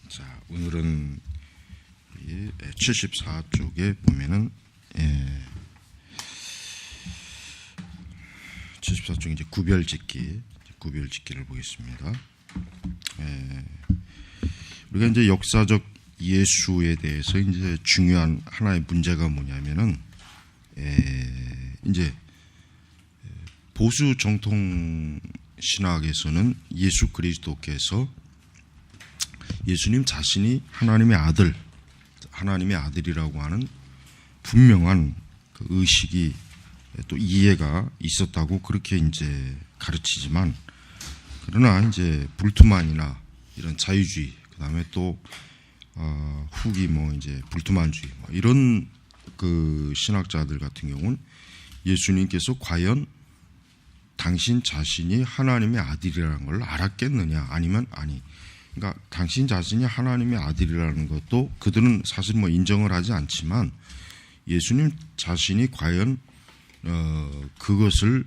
자, 오늘은 74쪽에 보면은 74쪽 이제 구별짓기를 보겠습니다. 우리가 이제 역사적 예수에 대해서 이제 중요한 하나의 문제가 뭐냐면은 이제 보수 정통 신학에서는 예수 그리스도께서 예수님 자신이 하나님의 아들이라고 하는 분명한 그 의식이 또 이해가 있었다고 그렇게 이제 가르치지만, 그러나 이제 불투만이나 이런 자유주의, 그 다음에 또 후기 이제 불투만주의 이런 그 신학자들 같은 경우는 예수님께서 과연 당신 자신이 하나님의 아들이라는 걸 알았겠느냐, 아니면 아니. 그러니까 당신 자신이 하나님의 아들이라는 것도 그들은 사실 인정을 하지 않지만, 예수님 자신이 과연 그것을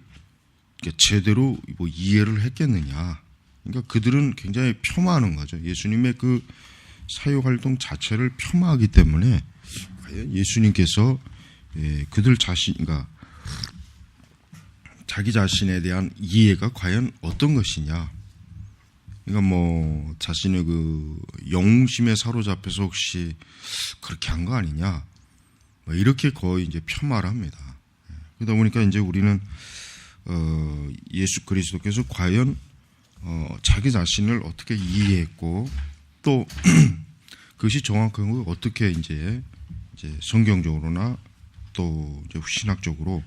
제대로 이해를 했겠느냐. 그러니까 그들은 굉장히 폄하하는 거죠. 예수님의 그 사역 활동 자체를 폄하하기 때문에 과연 예수님께서 그들 자신, 그러니까 자기 자신에 대한 이해가 과연 어떤 것이냐. 그러니까 자신의 그 영웅심에 사로잡혀서 혹시 그렇게 한 거 아니냐, 이렇게 거의 이제 폄하를 합니다. 그러다 보니까 이제 우리는 예수 그리스도께서 과연 자기 자신을 어떻게 이해했고, 또 그것이 정확한 거 어떻게 이제 성경적으로나 또 이제 신학적으로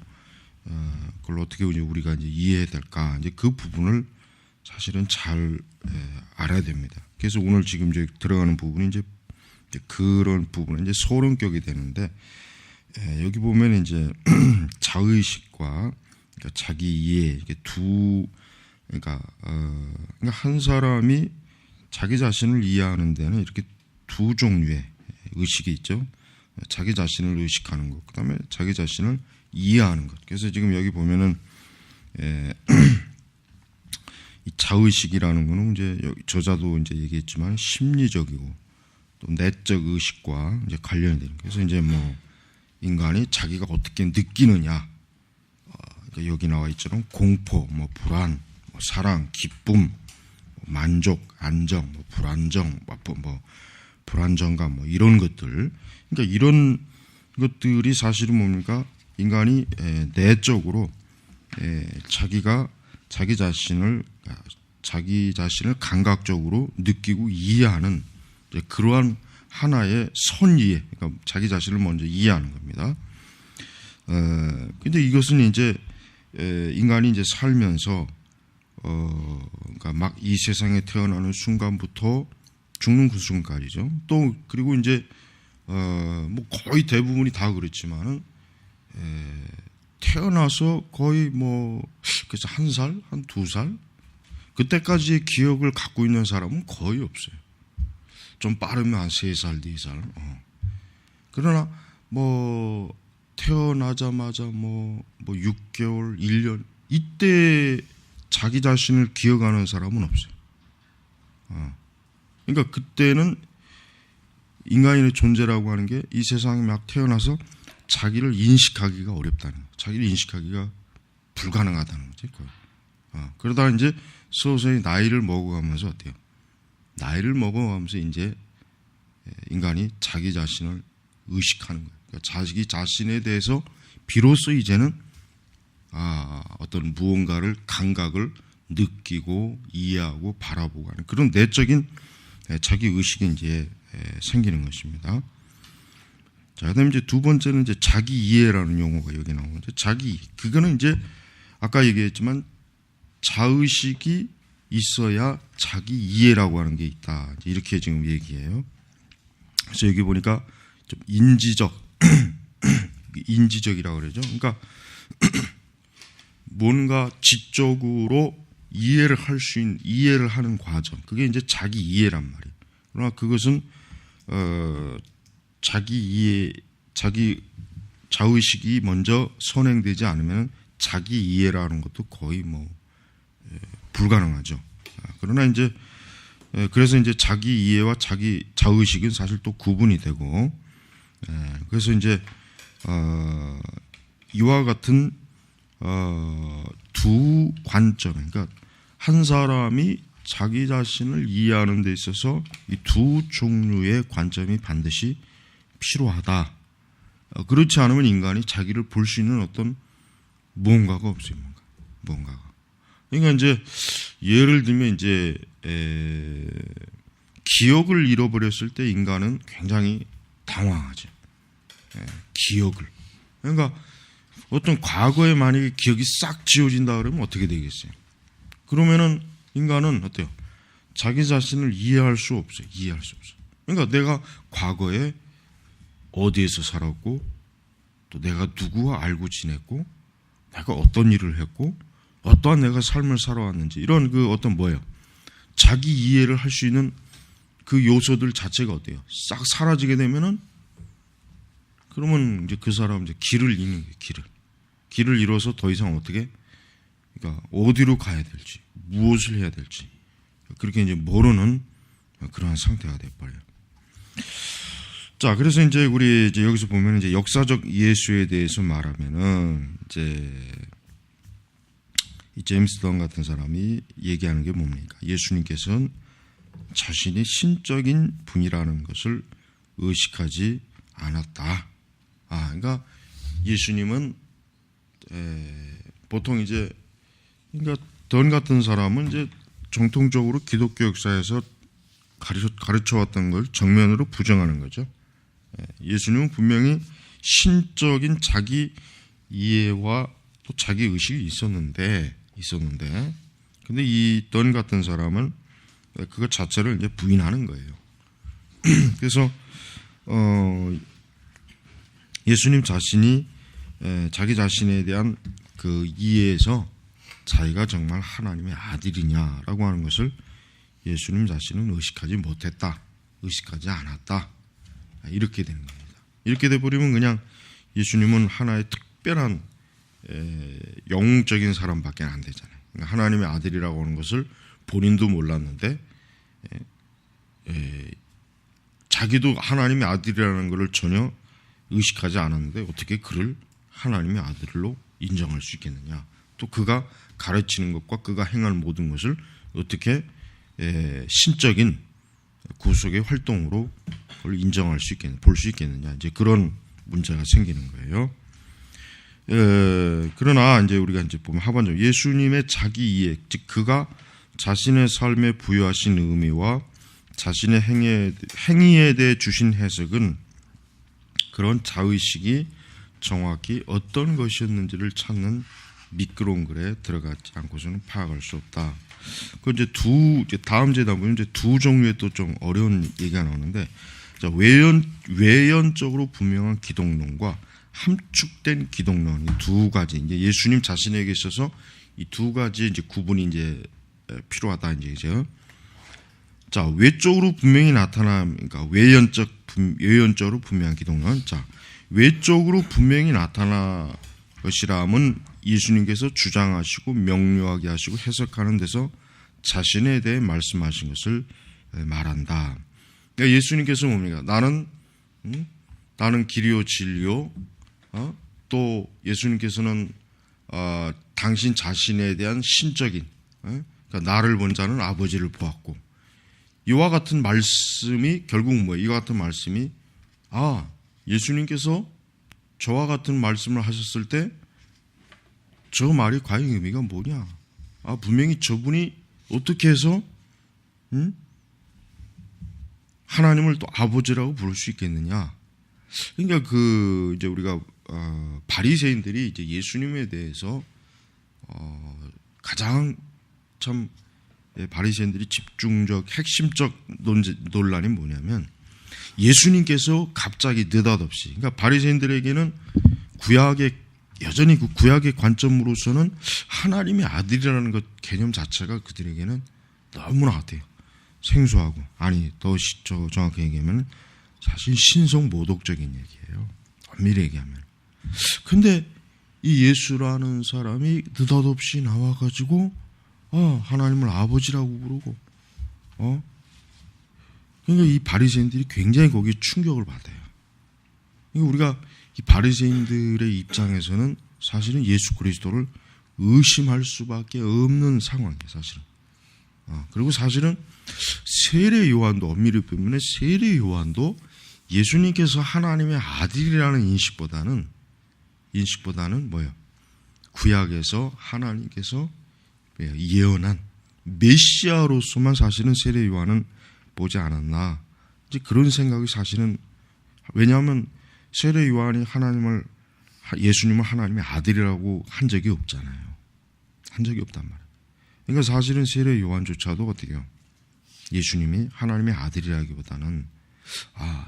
그걸 어떻게 우리가 이제 이해해야 될까, 이제 그 부분을 사실은 잘 알아야 됩니다. 그래서 오늘 지금 이제 들어가는 부분이 이제 그런 부분은 이제 서론격이 되는데, 여기 보면 이제 자의식과 그러니까 자기 이해, 이게 그러니까 한 사람이 자기 자신을 이해하는 데는 이렇게 두 종류의 의식이 있죠. 자기 자신을 의식하는 것, 그다음에 자기 자신을 이해하는 것. 그래서 지금 여기 보면은 이 자의식이라는 거는 이제 저자도 이제 얘기했지만 심리적이고 또 내적 의식과 이제 관련이 되는. 그래서 이제 인간이 자기가 어떻게 느끼느냐. 그러니까 여기 나와 있처럼 공포, 불안, 사랑, 기쁨, 만족, 안정, 불안정, 불안정감, 이런 것들. 그러니까 이런 것들이 사실은 뭡니까? 인간이 내적으로 자기 자신을 감각적으로 느끼고 이해하는 그러한 하나의 선이해, 그러니까 자기 자신을 먼저 이해하는 겁니다. 근데 이것은 이제 인간이 이제 살면서 그러니까 막 이 세상에 태어나는 순간부터 죽는 그 순간까지죠. 또 그리고 이제 거의 대부분이 다 그렇지만은 태어나서 거의 그래서 1살, 한 2살 그때까지의 기억을 갖고 있는 사람은 거의 없어요. 좀 빠르면 한 3살, 4살. 그러나 태어나자마자 6개월, 1년 이때 자기 자신을 기억하는 사람은 없어요. 그러니까 그때는 인간의 존재라고 하는 게 이 세상에 막 태어나서 자기를 인식하기가 어렵다는 거예요. 자기를 인식하기가 불가능하다는 거죠. 그러다 이제 서서히 나이를 먹어가면서 어때요? 나이를 먹어가면서 이제 인간이 자기 자신을 의식하는 거예요. 그러니까 자기 자신에 대해서 비로소 이제는 어떤 무언가를 감각을 느끼고 이해하고 바라보고 하는 그런 내적인 자기 의식이 이제 생기는 것입니다. 자, 그다음에 이제 두 번째는 이제 자기 이해라는 용어가 여기 나오는데, 그거는 이제 아까 얘기했지만 자의식이 있어야 자기 이해라고 하는 게 있다. 이렇게 지금 얘기해요. 그래서 여기 보니까 좀 인지적이라고 그러죠. 그러니까 뭔가 지적으로 이해를 하는 과정. 그게 이제 자기 이해란 말이에요. 그러나 그것은 자기 자의식이 먼저 선행되지 않으면 자기 이해라는 것도 거의 불가능하죠. 그러나 이제 그래서 이제 자기 이해와 자기 자의식은 사실 또 구분이 되고, 그래서 이제 이와 같은 두 관점, 그러니까 한 사람이 자기 자신을 이해하는 데 있어서 이 두 종류의 관점이 반드시 필요하다. 그렇지 않으면 인간이 자기를 볼 수 있는 어떤 무언가가 없어요. 뭔가가. 그러니까 이제 예를 들면 이제 기억을 잃어버렸을 때 인간은 굉장히 당황하죠. 기억을. 그러니까 어떤 과거에 만약에 기억이 싹 지워진다 그러면 어떻게 되겠어요? 그러면은 인간은 어때요? 자기 자신을 이해할 수 없어요. 이해할 수 없어요. 그러니까 내가 과거에 어디에서 살았고, 또 내가 누구와 알고 지냈고, 내가 어떤 일을 했고, 어떠한 내가 삶을 살아왔는지, 이런 그 어떤 뭐예요? 자기 이해를 할 수 있는 그 요소들 자체가 어때요? 싹 사라지게 되면은, 그러면 이제 그 사람은 이제 길을 잃는 거예요, 길을 잃어서 더 이상 어떻게, 그러니까 어디로 가야 될지, 무엇을 해야 될지, 그렇게 이제 모르는 그러한 상태가 돼버려요. 자, 그래서 이제 우리 이제 여기서 보면 이제 역사적 예수에 대해서 말하면은 이제 이 제임스 던 같은 사람이 얘기하는 게 뭡니까? 예수님께서는 자신이 신적인 분이라는 것을 의식하지 않았다. 그러니까 예수님은 보통 이제 그러니까 던 같은 사람은 이제 정통적으로 기독교 역사에서 가르쳐 왔던 걸 정면으로 부정하는 거죠. 예수님은 분명히 신적인 자기 이해와 또 자기 의식이 있었는데 근데 이 던 같은 사람은 그것 자체를 이제 부인하는 거예요. 그래서 예수님 자신이 자기 자신에 대한 그 이해에서 자기가 정말 하나님의 아들이냐라고 하는 것을 예수님 자신은 의식하지 못했다, 의식하지 않았다, 이렇게 되는 겁니다. 이렇게 돼버리면 그냥 예수님은 하나의 특별한 영웅적인 사람밖에 안 되잖아요. 그러니까 하나님의 아들이라고 하는 것을 본인도 몰랐는데 자기도 하나님의 아들이라는 것을 전혀 의식하지 않았는데 어떻게 그를 하나님의 아들로 인정할 수 있겠느냐. 또 그가 가르치는 것과 그가 행할 모든 것을 어떻게 신적인 구속의 활동으로 그걸 인정할 수 있겠느냐, 볼 수 있겠느냐. 이제 그런 문제가 생기는 거예요. 그러나 이제 우리가 이제 보면 하반절 예수님의 자기 이해, 즉 그가 자신의 삶에 부여하신 의미와 자신의 행위에 대해 주신 해석은 그런 자의식이 정확히 어떤 것이었는지를 찾는 미끄러운 글에 들어가지 않고서는 파악할 수 없다. 그 이제 다음 제다 보면 이제 두 종류의 또 좀 어려운 얘기가 나오는데, 자, 외연적으로 분명한 기독론과 함축된 기독론, 이 두 가지, 이제 예수님 자신에게 있어서 이 두 가지 이제 구분이 이제 필요하다, 이제. 자, 외적으로 분명히 그러니까 외연적으로 분명한 기독론. 자, 외적으로 분명히 나타나 것이라면 예수님께서 주장하시고 명료하게 하시고 해석하는 데서 자신에 대해 말씀하신 것을 말한다. 그러니까 예수님께서 뭡니까? 나는 길이요 진리요. 또 예수님께서는 당신 자신에 대한 신적인, 그러니까 나를 본 자는 아버지를 보았고, 이와 같은 말씀이 결국 뭐예요? 이와 같은 말씀이 예수님께서 저와 같은 말씀을 하셨을 때 저 말이 과연 의미가 뭐냐? 분명히 저분이 어떻게 해서 하나님을 또 아버지라고 부를 수 있겠느냐? 그러니까 이제 우리가 바리새인들이 이제 예수님에 대해서 가장 참 바리새인들이 집중적 핵심적 논란이 뭐냐면 예수님께서 갑자기 느닷없이, 그러니까 바리새인들에게는 여전히 그 구약의 관점으로서는 하나님의 아들이라는 것 개념 자체가 그들에게는 너무나 같아요. 생소하고, 더 정확히 얘기하면 사실 신성모독적인 얘기예요. 엄밀히 얘기하면. 근데 이 예수라는 사람이 느닷없이 나와가지고 하나님을 아버지라고 부르고 그러니까 이 바리새인들이 굉장히 거기에 충격을 받아요. 그러니까 우리가 이 바리새인들의 입장에서는 사실은 예수 그리스도를 의심할 수밖에 없는 상황이에요, 사실은. 그리고 사실은 세례 요한도 엄밀히 보면 세례 요한도 예수님께서 하나님의 아들이라는 인식보다는 뭐예요? 구약에서 하나님께서 예언한 메시아로서만 사실은 세례 요한은 보지 않았나. 이제 그런 생각이 사실은, 왜냐하면 세례 요한이 예수님을 하나님의 아들이라고 한 적이 없잖아요. 한 적이 없단 말이에요. 그러니까 사실은 세례 요한조차도 어떻게 해요? 예수님이 하나님의 아들이라기보다는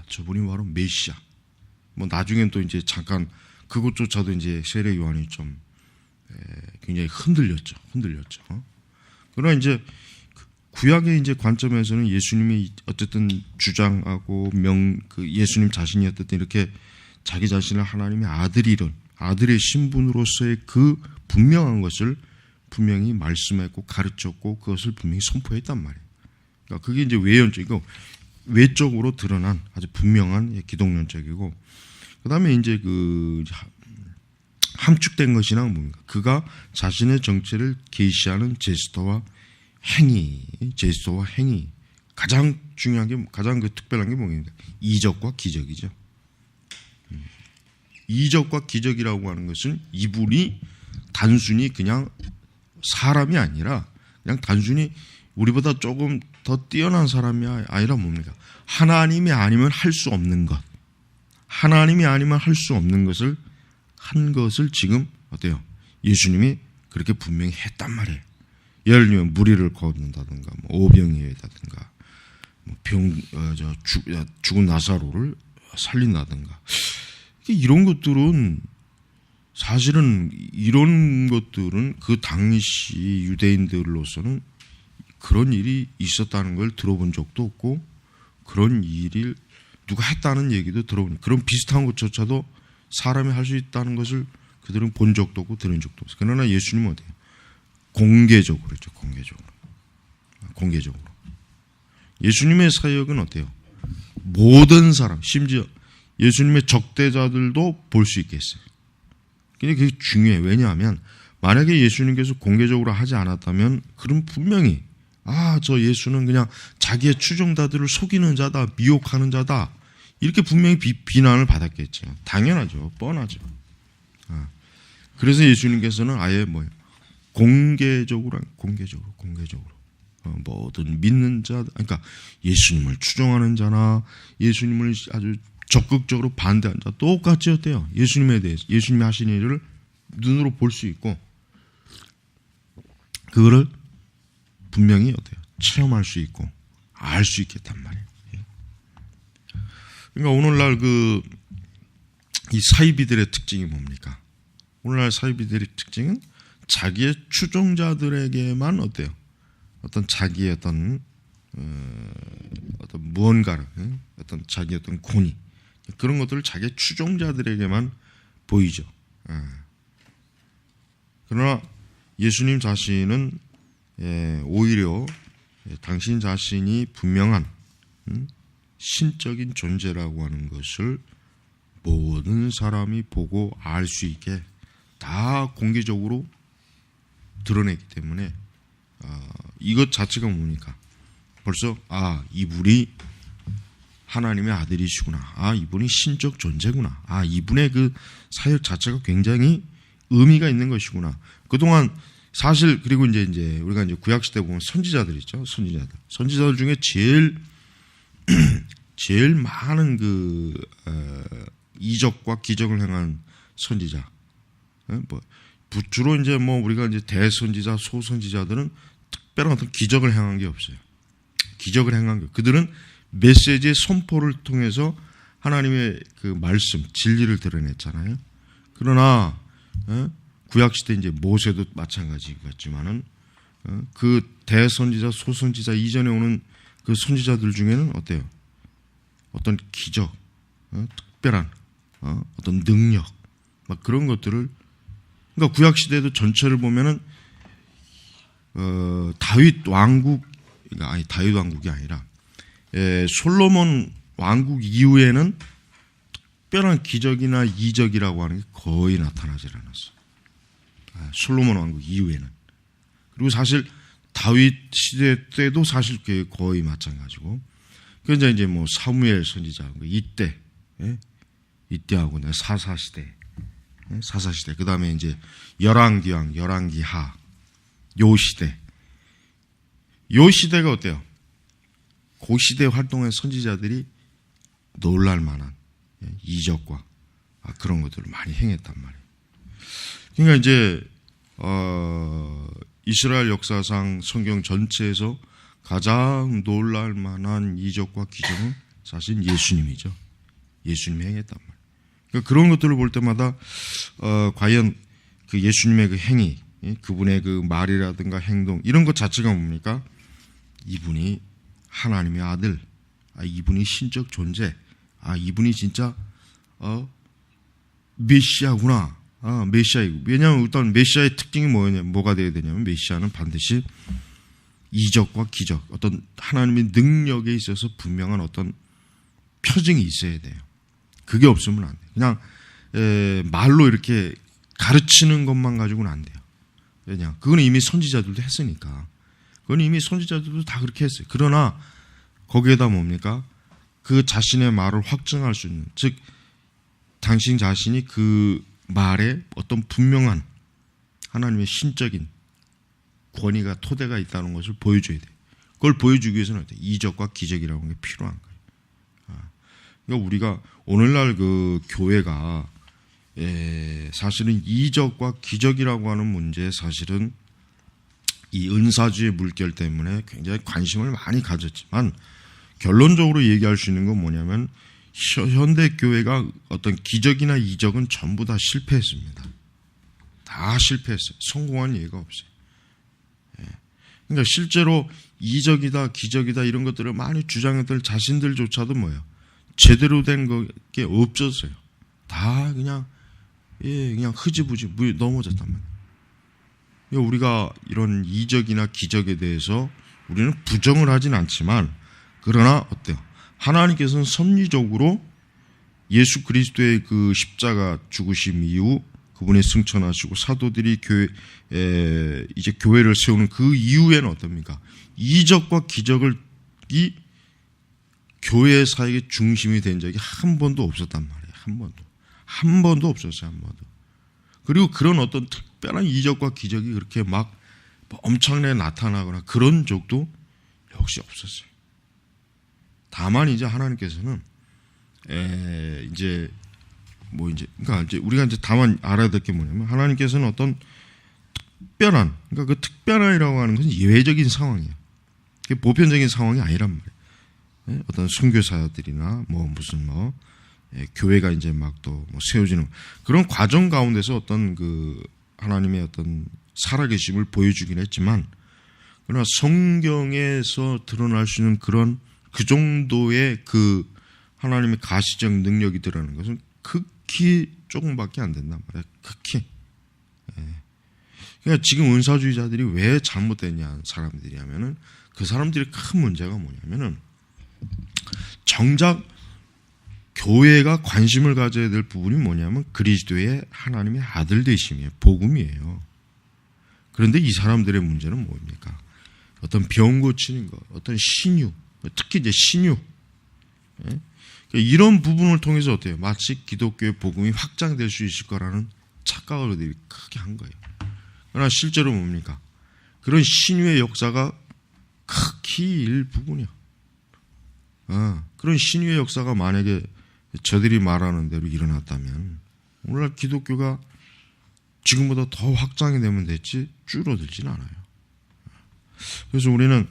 저분이 바로 메시아. 뭐 나중엔 또 이제 잠깐 그것조차도 이제 세례 요한이 좀 굉장히 흔들렸죠. 그러나 이제 구약의 이제 관점에서는 예수님이 어쨌든 주장하고 예수님 자신이 어쨌든 이렇게 자기 자신을 하나님의 아들의 신분으로서의 그 분명한 것을 분명히 말씀했고 가르쳤고 그것을 분명히 선포했단 말이에요. 그러니까 그게 이제 외적으로 드러난 아주 분명한 기독론적이고, 그 다음에 이제 함축된 것이나 뭡니까? 그가 자신의 정체를 계시하는 제스처와 행위. 가장 중요한 게, 가장 특별한 게 뭡니까? 이적과 기적이죠. 이적과 기적이라고 하는 것은 이분이 단순히 그냥 사람이 아니라 그냥 단순히 우리보다 조금 더 뛰어난 사람이 아니라 뭡니까? 하나님이 아니면 할 수 없는 것. 하나님이 아니면 할 수 없는 것을 한 것을 지금 어때요? 예수님이 그렇게 분명히 했단 말이에요. 예를 들면 무리를 걷는다든가, 오병이어다든가, 죽은 나사로를 살린다든가. 이런 것들은 사실은 그 당시 유대인들로서는 그런 일이 있었다는 걸 들어본 적도 없고, 그런 일을 누가 했다는 얘기도 들어본, 그런 비슷한 것조차도 사람이 할 수 있다는 것을 그들은 본 적도 없고 들은 적도 없어요. 그러나 예수님은 어때요? 공개적으로 했죠. 공개적으로. 예수님의 사역은 어때요? 모든 사람, 심지어 예수님의 적대자들도 볼 수 있게 했어요. 근데 그게 중요해요. 왜냐하면 만약에 예수님께서 공개적으로 하지 않았다면 그럼 분명히 저 예수는 그냥 자기의 추종자들을 속이는 자다, 미혹하는 자다, 이렇게 분명히 비난을 받았겠죠. 당연하죠. 뻔하죠. 그래서 예수님께서는 아예 공개적으로 모든 믿는 자, 그러니까 예수님을 추종하는 자나 예수님을 아주 적극적으로 반대한 자 똑같이 어때요? 예수님에 대해서, 예수님이 하신 일을 눈으로 볼 수 있고 그거를 분명히 어때요? 체험할 수 있고 알 수 있겠단 말이에요. 그러니까 오늘날 이 사이비들의 특징이 뭡니까? 오늘날 사이비들의 특징은 자기의 추종자들에게만 어때요? 어떤 자기의 어떤 무언가를, 자기의 어떤 권위, 그런 것들을 자기의 추종자들에게만 보이죠. 그러나 예수님 자신은 오히려 당신 자신이 분명한 신적인 존재라고 하는 것을 모든 사람이 보고 알 수 있게 다 공개적으로 드러내기 때문에 이것 자체가 뭡니까? 벌써 이분이 하나님의 아들이시구나. 이분이 신적 존재구나. 이분의 그 사역 자체가 굉장히 의미가 있는 것이구나. 그동안 사실, 그리고 이제 우리가 이제 구약시대 보면 선지자들 있죠. 선지자들 중에 제일 많은 이적과 기적을 행한 선지자. 주로 이제 우리가 이제 대선지자, 소선지자들은 특별한 어떤 기적을 행한 게 없어요. 그들은 메시지의 선포를 통해서 하나님의 그 말씀, 진리를 드러냈잖아요. 그러나 구약시대 이제 모세도 마찬가지겠지만은 그 대선지자, 소선지자 이전에 오는 그 선지자들 중에는 어때요? 어떤 기적, 특별한 어떤 능력, 그런 것들을, 그러니까 구약시대도 전체를 보면은 다윗 왕국이 아니라 솔로몬 왕국 이후에는 특별한 기적이나 이적이라고 하는 게 거의 나타나질 않았어요. 솔로몬 왕국 이후에는. 그리고 사실 다윗 시대 때도 사실 거의 마찬가지고. 그런데 이제 뭐 사무엘 선지자 이때하고 사사시대, 그 다음에 이제 열왕기왕, 열왕기하, 요 시대가 어때요? 그 시대 활동한 선지자들이 놀랄 만한 이적과 그런 것들을 많이 행했단 말이에요. 그러니까 이제 이스라엘 역사상 성경 전체에서 가장 놀랄 만한 이적과 기적은 사실 예수님이죠. 예수님이 행했단 말이에요. 그러니까 그런 것들을 볼 때마다 과연 그 예수님의 그 행위, 그분의 그 말이라든가 행동 이런 것 자체가 뭡니까? 이분이 하나님의 아들, 이분이 신적 존재, 이분이 진짜 메시아구나. 메시아이고. 왜냐하면 일단 메시아의 특징이 뭐가 되어야 되냐면 메시아는 반드시 이적과 기적, 어떤 하나님의 능력에 있어서 분명한 어떤 표징이 있어야 돼요. 그게 없으면 안 돼요. 그냥 말로 이렇게 가르치는 것만 가지고는 안 돼요. 왜냐? 그건 이미 선지자들도 했으니까. 그건 이미 선지자들도 다 그렇게 했어요. 그러나 거기에다 뭡니까? 그 자신의 말을 확증할 수 있는, 즉 당신 자신이 그 말에 어떤 분명한 하나님의 신적인 권위가 토대가 있다는 것을 보여줘야 돼요. 그걸 보여주기 위해서는 어때요? 이적과 기적이라고 하는 게 필요한 거예요. 그러니까 우리가 오늘날 그 교회가 사실은 이적과 기적이라고 하는 문제에 사실은 이 은사주의 물결 때문에 굉장히 관심을 많이 가졌지만 결론적으로 얘기할 수 있는 건 뭐냐면 현대 교회가 어떤 기적이나 이적은 전부 다 실패했습니다. 다 실패했어요. 성공한 예가 없어요. 그러니까 실제로 이적이다, 기적이다 이런 것들을 많이 주장했던 자신들조차도 뭐예요? 제대로 된 게 없었어요. 다 그냥 흐지부지 넘어졌단 말이에요. 그러니까 우리가 이런 이적이나 기적에 대해서 우리는 부정을 하진 않지만 그러나 어때요? 하나님께서는 섭리적으로 예수 그리스도의 그 십자가 죽으심 이후 그분이 승천하시고 사도들이 이제 교회를 세우는 그 이후에는 어떻습니까? 이적과 기적이 교회 사역의 중심이 된 적이 한 번도 없었단 말이에요. 한 번도 없었어요. 한 번도. 그리고 그런 어떤 특별한 이적과 기적이 그렇게 막 엄청나게 나타나거나 그런 적도 역시 없었어요. 다만 이제 하나님께서는 그러니까 이제 우리가 이제 다만 알아야 될 게 뭐냐면 하나님께서는 어떤 특별한, 그러니까 그 특별한이라고 하는 것은 예외적인 상황이에요. 그게 보편적인 상황이 아니란 말이에요. 어떤 선교사들이나 교회가 이제 막 또 세워지는 그런 과정 가운데서 어떤 그 하나님의 어떤 살아계심을 보여주긴 했지만 그러나 성경에서 드러날 수 있는 그런 그 정도의 그 하나님의 가시적 능력이 드러나는 것은 극히 조금밖에 안 된단 말이에요. 극히. 그러니까 지금 은사주의자들이 왜 잘못됐냐 사람들이냐면은 그 사람들의 큰 문제가 뭐냐면은 정작 교회가 관심을 가져야 될 부분이 뭐냐면 그리스도의 하나님의 아들 되심이에요. 복음이에요. 그런데 이 사람들의 문제는 뭡니까? 어떤 병 고치는 것, 어떤 신유, 특히 이제 신유. 이런 부분을 통해서 어때요? 마치 기독교의 복음이 확장될 수 있을 거라는 착각을 그들이 크게 한 거예요. 그러나 실제로 뭡니까? 그런 신유의 역사가 극히 일부분이야. 그런 신유의 역사가 만약에 저들이 말하는 대로 일어났다면 오늘날 기독교가 지금보다 더 확장이 되면 됐지 줄어들진 않아요. 그래서 우리는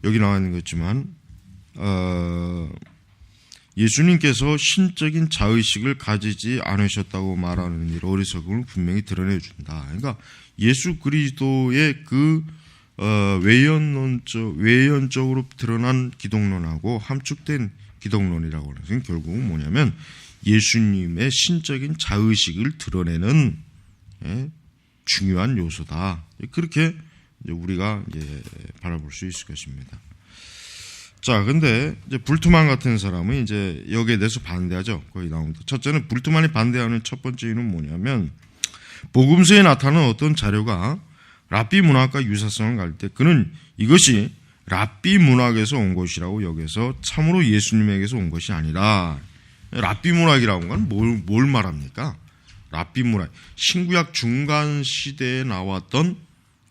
여기 나와 있는 것 있지만 예수님께서 신적인 자의식을 가지지 않으셨다고 말하는 일 어리석음을 분명히 드러내준다. 그러니까 예수 그리스도의 그 외연적으로 드러난 기독론하고 함축된 기독론이라고 하는 것은 결국은 뭐냐면 예수님의 신적인 자의식을 드러내는 중요한 요소다. 그렇게 이제 우리가 이제 바라볼 수 있을 것입니다. 자, 근데 이제 불투만 같은 사람은 이제 여기에 대해서 반대하죠. 거기 나옵니다. 첫째는 불투만이 반대하는 첫 번째 이유는 뭐냐면 복음서에 나타나는 어떤 자료가 랍비 문학과 유사성을 가질 때 그는 이것이 랍비 문학에서 온 것이라고 여기서 참으로 예수님에게서 온 것이 아니라 랍비 문학이라는 건 뭘 말합니까? 랍비 문학, 신구약 중간 시대에 나왔던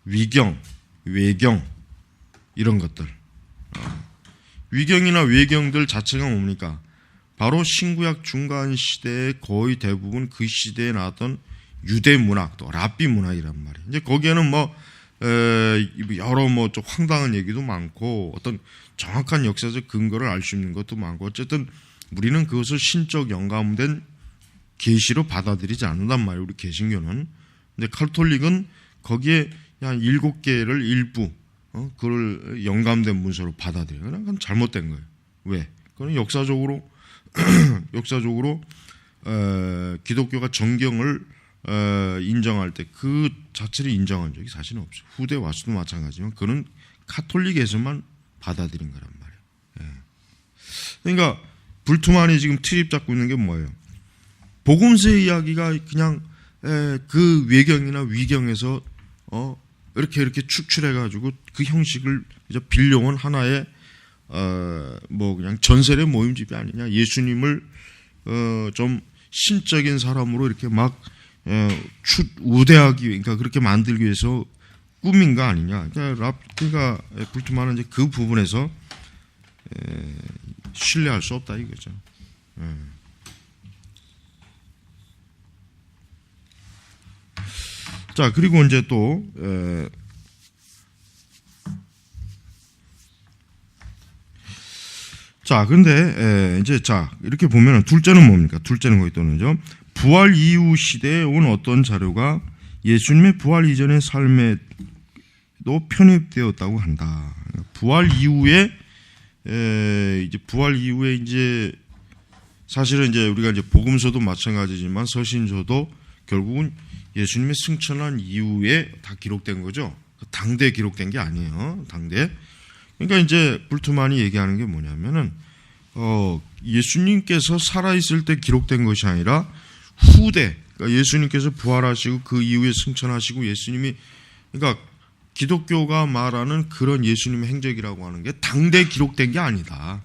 위경, 외경 이런 것들. 위경이나 외경들 자체가 뭡니까? 바로 신구약 중간 시대에 거의 대부분 그 시대에 나왔던 유대 문학, 또 랍비 문학이란 말이에요. 이제 거기에는 여러 좀 황당한 얘기도 많고 어떤 정확한 역사적 근거를 알 수 있는 것도 많고 어쨌든 우리는 그것을 신적 영감된 계시로 받아들이지 않는단 말이에요. 우리 개신교는. 근데 카톨릭은 거기에 한 7개를 일부 그걸 영감된 문서로 받아들여요. 그건 잘못된 거예요. 왜? 그건 역사적으로 기독교가 정경을 인정할 때 그 자체를 인정한 적이 사실은 없어요. 후대 와서도 마찬가지지만 그는 카톨릭에서만 받아들인 거란 말이에요. 예. 그러니까 불투만이 지금 트립 잡고 있는 게 뭐예요? 복음서의 이야기가 그냥 그 외경이나 위경에서 이렇게 축출해가지고 그 형식을 이제 빌려온 하나의 그냥 전설의 모임집이 아니냐. 예수님을 좀 신적인 사람으로 이렇게 막 우대하기, 그러니까 그렇게 만들기 위해서 꾸민 거 아니냐. 그러니까 불투만은 이제 그 부분에서 신뢰할 수 없다 이거죠. 자, 그리고 이제 또 자, 근데 이제 이렇게 보면은 둘째는 뭡니까? 둘째는 거기 또는요. 부활 이후 시대에 온 어떤 자료가 예수님의 부활 이전의 삶에도 편입되었다고 한다. 부활 이후에 이제 사실은 이제 우리가 이제 복음서도 마찬가지지만 서신서도 결국은 예수님의 승천한 이후에 다 기록된 거죠. 당대에 기록된 게 아니에요. 당대. 그러니까 이제 불투만이 얘기하는 게 뭐냐면은 예수님께서 살아있을 때 기록된 것이 아니라 후대, 그러니까 예수님께서 부활하시고 그 이후에 승천하시고 예수님이, 그러니까 기독교가 말하는 그런 예수님의 행적이라고 하는 게 당대에 기록된 게 아니다.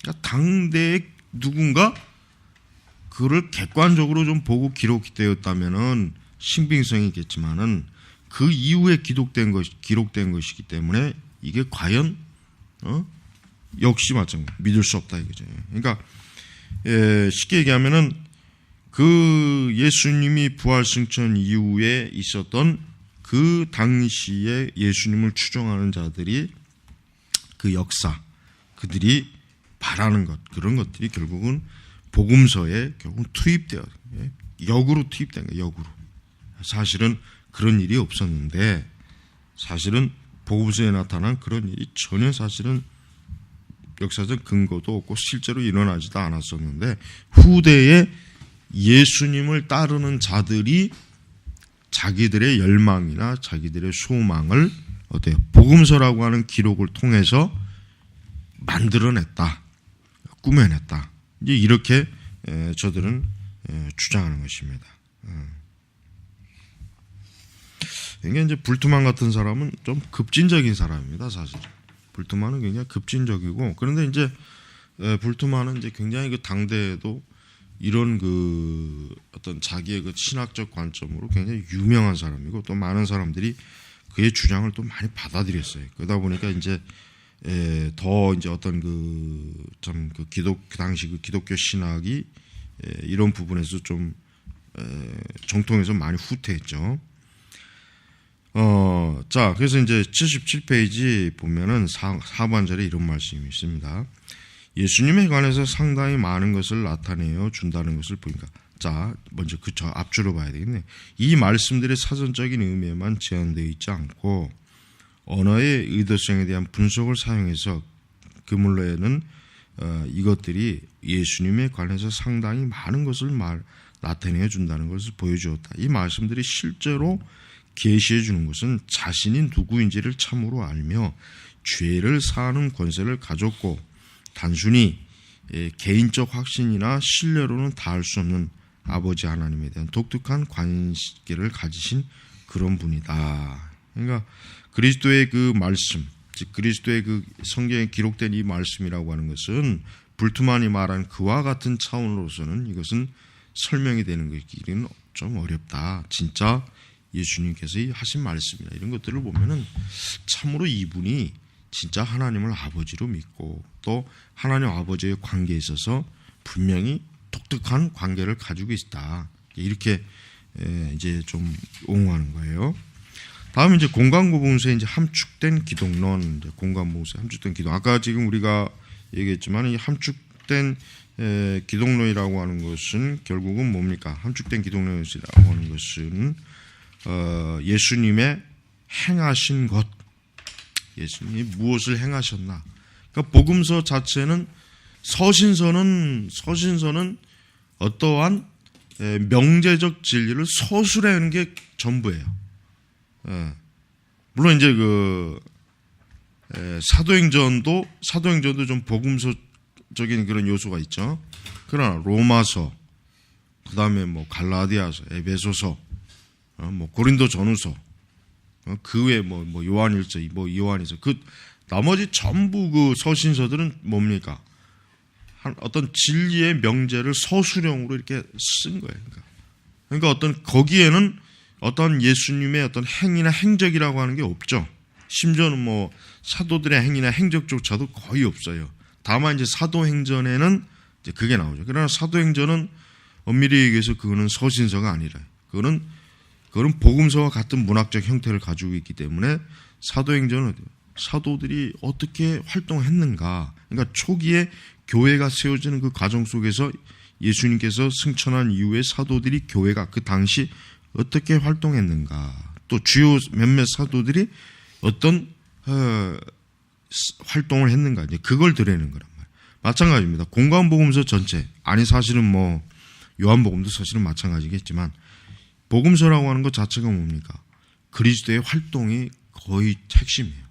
그러니까 당대에 누군가 그를 객관적으로 좀 보고 기록되었다면은 신빙성이 있겠지만은 그 이후에 기록된 것이기 때문에 이게 과연 역시 마찬가지 믿을 수 없다 이거죠. 그러니까 쉽게 얘기하면은 그 예수님이 부활 승천 이후에 있었던 그 당시에 예수님을 추종하는 자들이 그 역사, 그들이 바라는 것, 그런 것들이 결국은 복음서에 결국은 투입되어 역으로 투입된 거예요. 역으로. 사실은 그런 일이 없었는데 사실은 복음서에 나타난 그런 일이 전혀 사실은 역사적 근거도 없고 실제로 일어나지도 않았었는데 후대에 예수님을 따르는 자들이 자기들의 열망이나 자기들의 소망을 복음서라고 하는 기록을 통해서 만들어냈다, 꾸며냈다. 이제 이렇게 저들은 주장하는 것입니다. 그러니까 이제 불투만 같은 사람은 좀 급진적인 사람입니다, 사실. 불투만은 굉장히 급진적이고, 그런데 이제 불투만은 이제 굉장히 그 당대에도 이런 그 어떤 자기의 그 신학적 관점으로 굉장히 유명한 사람이고 또 많은 사람들이 그의 주장을 또 많이 받아들였어요. 그러다 보니까 이제 더 이제 어떤 그 당시 그 기독교 신학이 이런 부분에서 좀 정통에서 많이 후퇴했죠. 자, 그래서 이제 77페이지 보면은 하반절에 이런 말씀이 있습니다. 예수님에 관해서 상당히 많은 것을 나타내어 준다는 것을 보니까, 자, 먼저 저 앞줄로 봐야 되겠네. 이 말씀들의 사전적인 의미에만 제한되어 있지 않고 언어의 의도성에 대한 분석을 사용해서 그물로에는 이것들이 예수님에 관해서 상당히 많은 것을 나타내어 준다는 것을 보여주었다. 이 말씀들이 실제로 계시해 주는 것은 자신이 누구인지를 참으로 알며 죄를 사하는 권세를 가졌고 단순히 개인적 확신이나 신뢰로는 다할 수 없는 아버지 하나님에 대한 독특한 관계를 가지신 그런 분이다. 그러니까 그리스도의 그 말씀, 즉 그리스도의 그 성경에 기록된 이 말씀이라고 하는 것은 불투만이 말한 그와 같은 차원으로서는 이것은 설명이 되는 것이기는 좀 어렵다. 진짜 예수님께서 하신 말씀이나 이런 것들을 보면은 참으로 이분이 진짜 하나님을 아버지로 믿고 또 하나님 아버지의 관계에 있어서 분명히 독특한 관계를 가지고 있다. 이렇게 이제 좀 옹호하는 거예요. 다음에 이제 공간고분서의 이제 함축된 기독론, 이제 공간고분서 함축된 기독. 아까 지금 우리가 얘기했지만 이 함축된 기독론이라고 하는 것은 결국은 뭡니까? 함축된 기독론이라고 하는 것은 예수님의 행하신 것, 예수님이 무엇을 행하셨나? 그러니까 복음서 자체는 서신서는 어떠한 명제적 진리를 서술하는 게 전부예요. 물론 이제 그 사도행전도 좀 복음서적인 그런 요소가 있죠. 그러나 로마서, 그다음에 뭐 갈라디아서, 에베소서, 뭐 고린도전후서, 그 외에 뭐 요한일서, 뭐 요한일서, 그 나머지 전부 그 서신서들은 뭡니까? 어떤 진리의 명제를 서술형으로 이렇게 쓴 거예요. 그러니까 어떤 거기에는 어떤 예수님의 어떤 행위나 행적이라고 하는 게 없죠. 심지어는 뭐 사도들의 행위나 행적조차도 거의 없어요. 다만 이제 사도행전에는 이제 그게 나오죠. 그러나 사도행전은 엄밀히 얘기해서 그거는 서신서가 아니라 그거는 복음서와 같은 문학적 형태를 가지고 있기 때문에 사도행전은 사도들이 어떻게 활동했는가. 그러니까 초기에 교회가 세워지는 그 과정 속에서 예수님께서 승천한 이후에 사도들이 교회가 그 당시 어떻게 활동했는가. 또 주요 몇몇 사도들이 어떤 활동을 했는가. 이제 그걸 드러내는 거란 말이에요. 마찬가지입니다. 공간복음서 전체. 아니 사실은 뭐 요한복음도 사실은 마찬가지겠지만 복음서라고 하는 것 자체가 뭡니까? 그리스도의 활동이 거의 핵심이에요.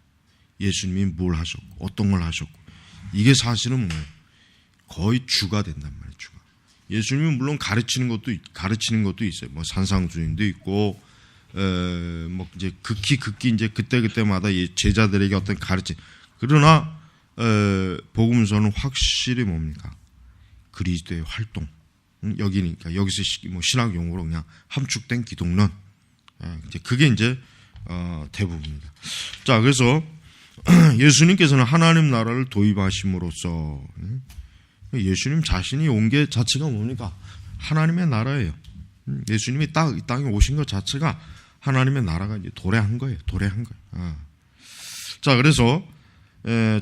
예수님이 뭘 하셨고 어떤 걸 하셨고 이게 사실은 뭐예요? 거의 주가 된단 말이에요. 주가. 예수님은 물론 가르치는 것도 있어요. 뭐 산상수훈도 있고 뭐 이제 극히 이제 그때마다 제자들에게 어떤 가르침. 그러나 복음서는 확실히 뭡니까? 그리스도의 활동. 여기니까 여기서 뭐 신학 용어로 그냥 함축된 기독론. 이제 그게 이제 대부분입니다. 자, 그래서 예수님께서는 하나님 나라를 도입하심으로써 예수님 자신이 온 게 자체가 뭡니까? 하나님의 나라예요. 예수님이 이 땅에 오신 것 자체가 하나님의 나라가 이제 도래한 거예요. 자, 그래서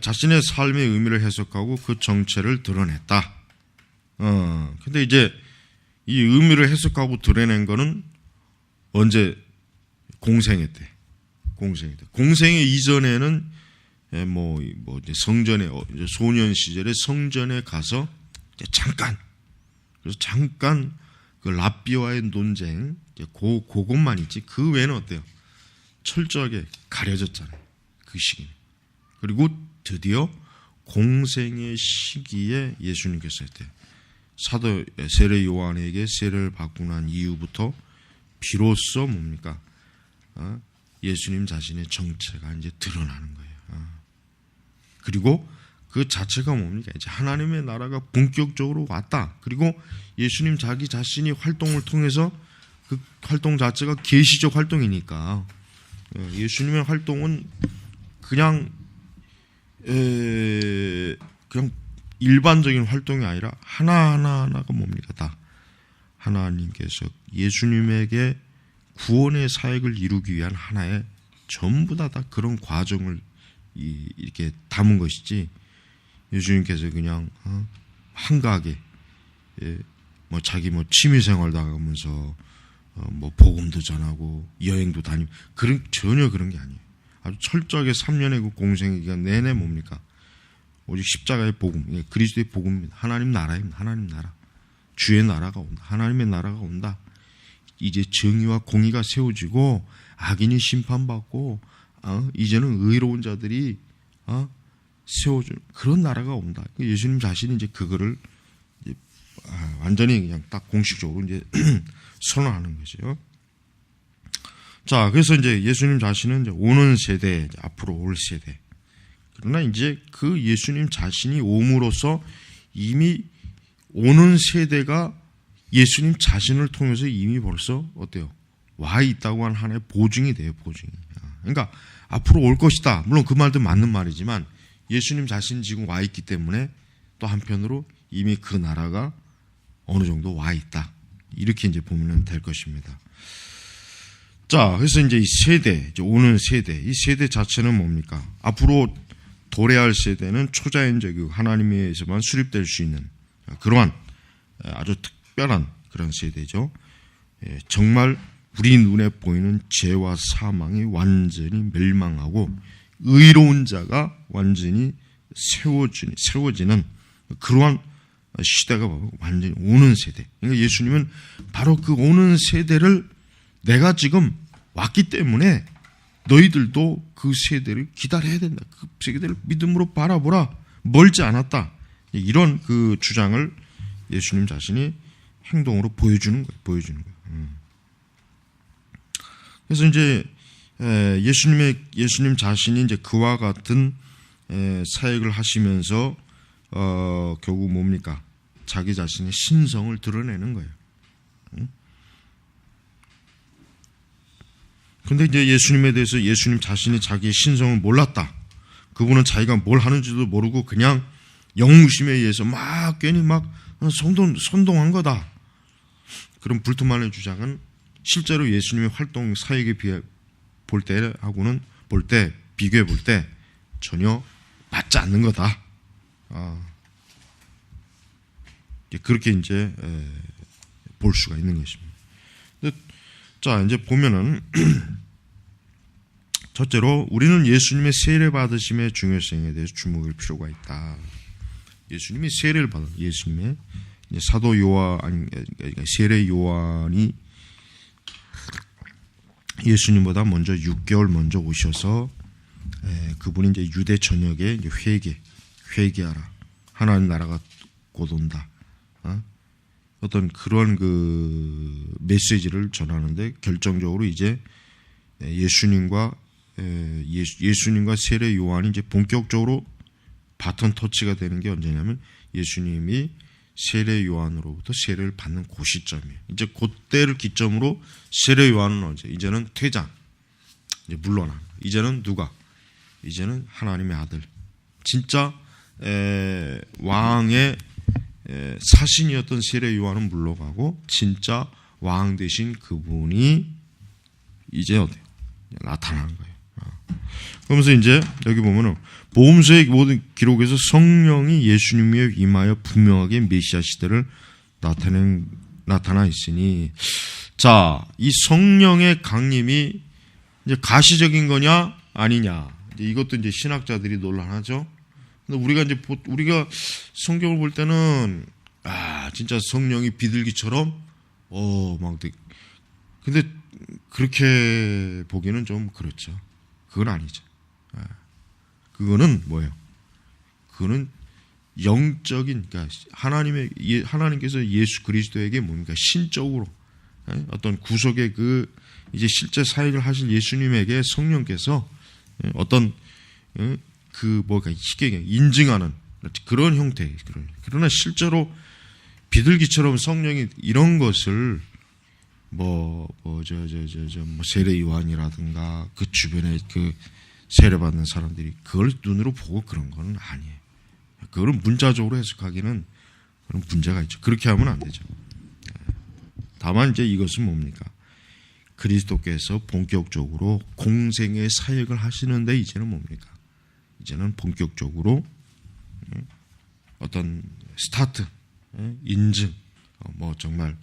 자신의 삶의 의미를 해석하고 그 정체를 드러냈다. 근데 이제 이 의미를 해석하고 드러낸 거는 언제? 공생애 때. 공생애 이전에는 뭐 이제 성전에 이제 소년 시절에 성전에 가서 이제 잠깐 그 랍비와의 논쟁 그것만 있지. 그 외에는 어때요? 철저하게 가려졌잖아요. 그 시기는. 그리고 드디어 공생의 시기에 예수님께서 했대요. 사도 세례 요한에게 세례를 받고 난 이후부터 비로소 뭡니까? 예수님 자신의 정체가 이제 드러나는 거예요. 그리고 그 자체가 뭡니까? 이제 하나님의 나라가 본격적으로 왔다. 그리고 예수님 자기 자신이 활동을 통해서 그 활동 자체가 계시적 활동이니까 예수님의 활동은 그냥 일반적인 활동이 아니라 하나하나가 뭡니까? 다 하나님께서 예수님에게 구원의 사역을 이루기 위한 하나의 전부 다 그런 과정을 이렇게 담은 것이지. 예수님께서 그냥 한가하게 뭐 자기 뭐 취미생활도 하면서 뭐 복음도 전하고 여행도 다니고 전혀 그런 게 아니에요. 아주 철저하게 3년의 그 공생의 기간 내내 뭡니까? 오직 십자가의 복음, 그리스도의 복음입니다. 하나님 나라입니다. 하나님 나라. 주의 나라가 온다. 하나님의 나라가 온다. 이제 정의와 공의가 세워지고 악인이 심판받고 이제는 의로운 자들이 세워주는 그런 나라가 온다. 예수님 자신이 이제 그거를 이제 완전히 그냥 딱 공식적으로 이제 선언하는 거죠. 자, 그래서 이제 예수님 자신은 이제 오는 세대, 이제 앞으로 올 세대. 그러나 이제 그 예수님 자신이 옴으로써 이미 오는 세대가 예수님 자신을 통해서 이미 벌써 어때요? 와 있다고 한 하나의 보증이 돼요, 보증이. 그러니까 앞으로 올 것이다. 물론 그 말도 맞는 말이지만 예수님 자신 지금 와 있기 때문에 또 한편으로 이미 그 나라가 어느 정도 와 있다. 이렇게 이제 보면 될 것입니다. 자, 그래서 이제 이 세대, 이제 오는 세대, 이 세대 자체는 뭡니까? 앞으로 도래할 세대는 초자연적 하나님에 의해서만 수립될 수 있는 그러한 아주 특별한 그런 세대죠. 정말 우리 눈에 보이는 죄와 사망이 완전히 멸망하고 의로운 자가 완전히 세워지는 그러한 시대가 완전히 오는 세대. 그러니까 예수님은 바로 그 오는 세대를 내가 지금 왔기 때문에 너희들도 그 세대를 기다려야 된다. 그 세대를 믿음으로 바라보라. 멀지 않았다. 이런 그 주장을 예수님 자신이 행동으로 보여주는 거예요. 그래서 이제 예수님 자신이 이제 그와 같은 사역을 하시면서 결국 뭡니까? 자기 자신의 신성을 드러내는 거예요. 근데 이제 예수님에 대해서 예수님 자신이 자기의 신성을 몰랐다. 그분은 자기가 뭘 하는지도 모르고 그냥 영무심에 의해서 막 괜히 막 선동한 거다. 그런 불투만의 주장은 실제로 예수님의 활동 사역에 비교해 볼 때 전혀 맞지 않는 거다. 그렇게 이제 볼 수가 있는 것입니다. 자, 이제 보면은 첫째로 우리는 예수님의 세례 받으심의 중요성에 대해서 주목할 필요가 있다. 예수님이 세례를 받은 예수님의 사도 요한 세례 요한이 예수님보다 먼저 6개월 먼저 오셔서 그분이 이제 유대 전역에 이제 회개하라. 하나님 나라가 곧 온다. 어떤 그런 그 메시지를 전하는데 결정적으로 이제 예수님과 세례 요한이 이제 본격적으로 바톤 터치가 되는 게 언제냐면 예수님이 세례 요한으로부터 세례를 받는 그 시점이에요. 이제 그때를 기점으로 세례 요한은 언제? 이제는 퇴장, 이제 물러나. 이제는 누가? 이제는 하나님의 아들. 진짜 왕의 사신이었던 세례 요한은 물러가고 진짜 왕 되신 그분이 이제 어때요? 나타나는 거예요. 그러면서 이제 여기 보면은 복음서의 모든 기록에서 성령이 예수님에 임하여 분명하게 메시아 시대를 나타나 있으니, 자, 이 성령의 강림이 이제 가시적인 거냐 아니냐, 이제 이것도 이제 신학자들이 논란하죠. 근데 우리가 성경을 볼 때는 진짜 성령이 비둘기처럼 근데 그렇게 보기는 좀 그렇죠. 그건 아니죠. 그거는 뭐예요? 그거는 영적인, 그러니까 하나님께서 예수 그리스도에게 뭡니까? 신적으로 어떤 구속의 이제 실제 사역을 하실 예수님에게 성령께서 어떤 쉽게 인증하는 그런 형태. 그러나 실제로 비둘기처럼 성령이 이런 것을 세례 요한이라든가 그 주변에 그 세례받는 사람들이 그걸 눈으로 보고 그런 건 아니에요. 그거는 문자적으로 해석하기는 그런 문제가 있죠. 그렇게 하면 안 되죠. 다만 이제 이것은 뭡니까? 그리스도께서 본격적으로 공생의 사역을 하시는데 이제는 뭡니까? 이제는 본격적으로 어떤 스타트, 인증, 정말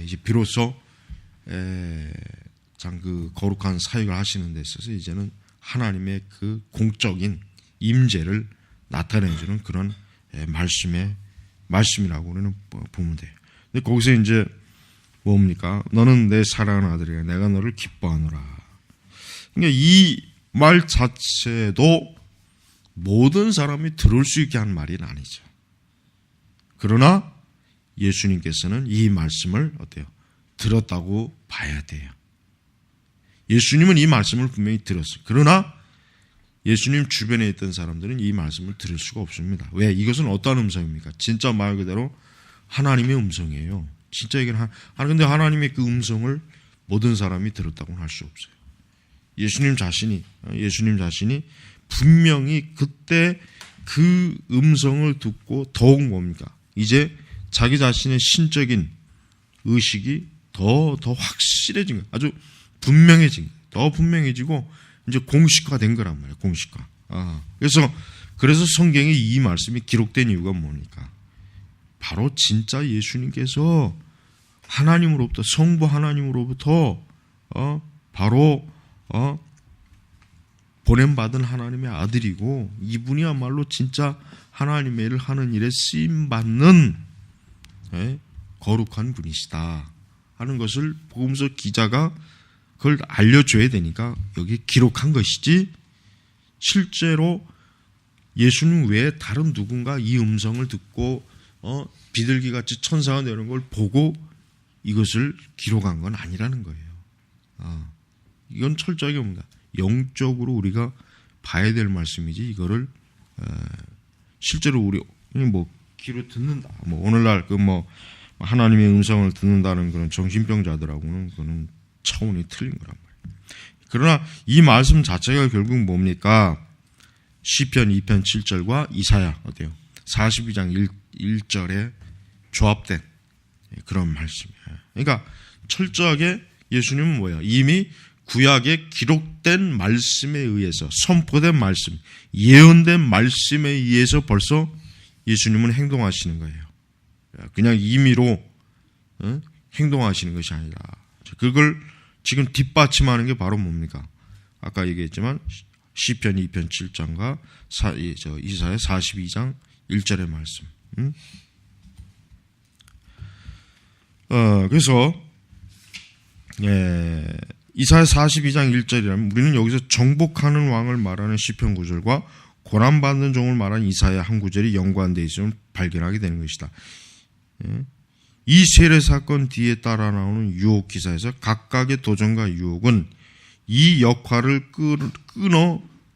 이제 비로소 참 그 거룩한 사역을 하시는 데 있어서 이제는 하나님의 그 공적인 임재를 나타내주는 그런 말씀이라고 우리는 보면 돼요. 근데 거기서 이제 뭡니까? 너는 내 사랑하는 아들이야. 내가 너를 기뻐하노라. 그러니까 이 말 자체도 모든 사람이 들을 수 있게 한 말이 아니죠. 그러나 예수님께서는 이 말씀을 어때요? 들었다고 봐야 돼요. 예수님은 이 말씀을 분명히 들었어요. 그러나 예수님 주변에 있던 사람들은 이 말씀을 들을 수가 없습니다. 왜? 이것은 어떠한 음성입니까? 진짜 말 그대로 하나님의 음성이에요. 진짜 이게 근데 하나님의 그 음성을 모든 사람이 들었다고는 할 수 없어요. 예수님 자신이 분명히 그때 그 음성을 듣고 더욱 뭡니까? 이제 자기 자신의 신적인 의식이 더 확실해진 거예요. 아주 분명해진 거예요. 더 분명해지고 이제 공식화된 거란 말이에요. 공식화. 그래서 성경에 이 말씀이 기록된 이유가 뭡니까? 바로 진짜 예수님께서 하나님으로부터 성부 하나님으로부터 바로 보냄받은 하나님의 아들이고 이분이야말로 진짜 하나님의 일을 하는 일에 쓰임받는 거룩한 분이시다 하는 것을 복음서 기자가 그걸 알려줘야 되니까 여기 기록한 것이지, 실제로 예수님 외에 다른 누군가 이 음성을 듣고 비둘기같이 천사가 내는 걸 보고 이것을 기록한 건 아니라는 거예요. 이건 철저하게 봅니다. 영적으로 우리가 봐야 될 말씀이지 이거를 실제로 우리 귀로 듣는다. 오늘날 하나님의 음성을 듣는다는 그런 정신병자들하고는 그거는 차원이 틀린 거란 말이에요. 그러나 이 말씀 자체가 결국 뭡니까? 시편 2편 7절과 이사야 어때요? 42장 1절에 조합된 그런 말씀이에요. 그러니까 철저하게 예수님은 뭐야? 이미 구약에 기록된 말씀에 의해서 선포된 말씀, 예언된 말씀에 의해서 벌써 예수님은 행동하시는 거예요. 그냥 임의로 행동하시는 것이 아니라 그걸 지금 뒷받침하는 게 바로 뭡니까? 아까 얘기했지만 시편 2편 7장과 이사야 42장 1절의 말씀. 그래서 이사야 42장 1절이라면 우리는 여기서 정복하는 왕을 말하는 시편 9절과 고난받는 종을 말하는 이사야 한 구절이 연관되어 있음을 발견하게 되는 것이다. 이 세례 사건 뒤에 따라 나오는 유혹 기사에서 각각의 도전과 유혹은 이 역할을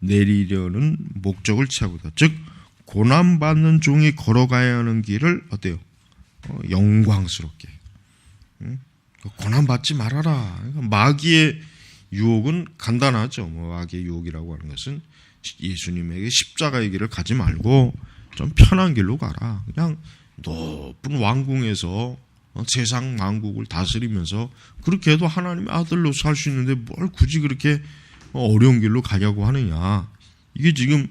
끊어내리려는 목적을 취하고 있다. 즉 고난받는 종이 걸어가야 하는 길을 어때요? 영광스럽게. 고난받지 말아라. 그러니까 마귀의 유혹은 간단하죠. 마귀의 유혹이라고 하는 것은 예수님에게 십자가의 길을 가지 말고 좀 편한 길로 가라. 그냥 높은 왕궁에서 세상 왕국을 다스리면서 그렇게 해도 하나님의 아들로 살 수 있는데 뭘 굳이 그렇게 어려운 길로 가냐고 하느냐. 이게 지금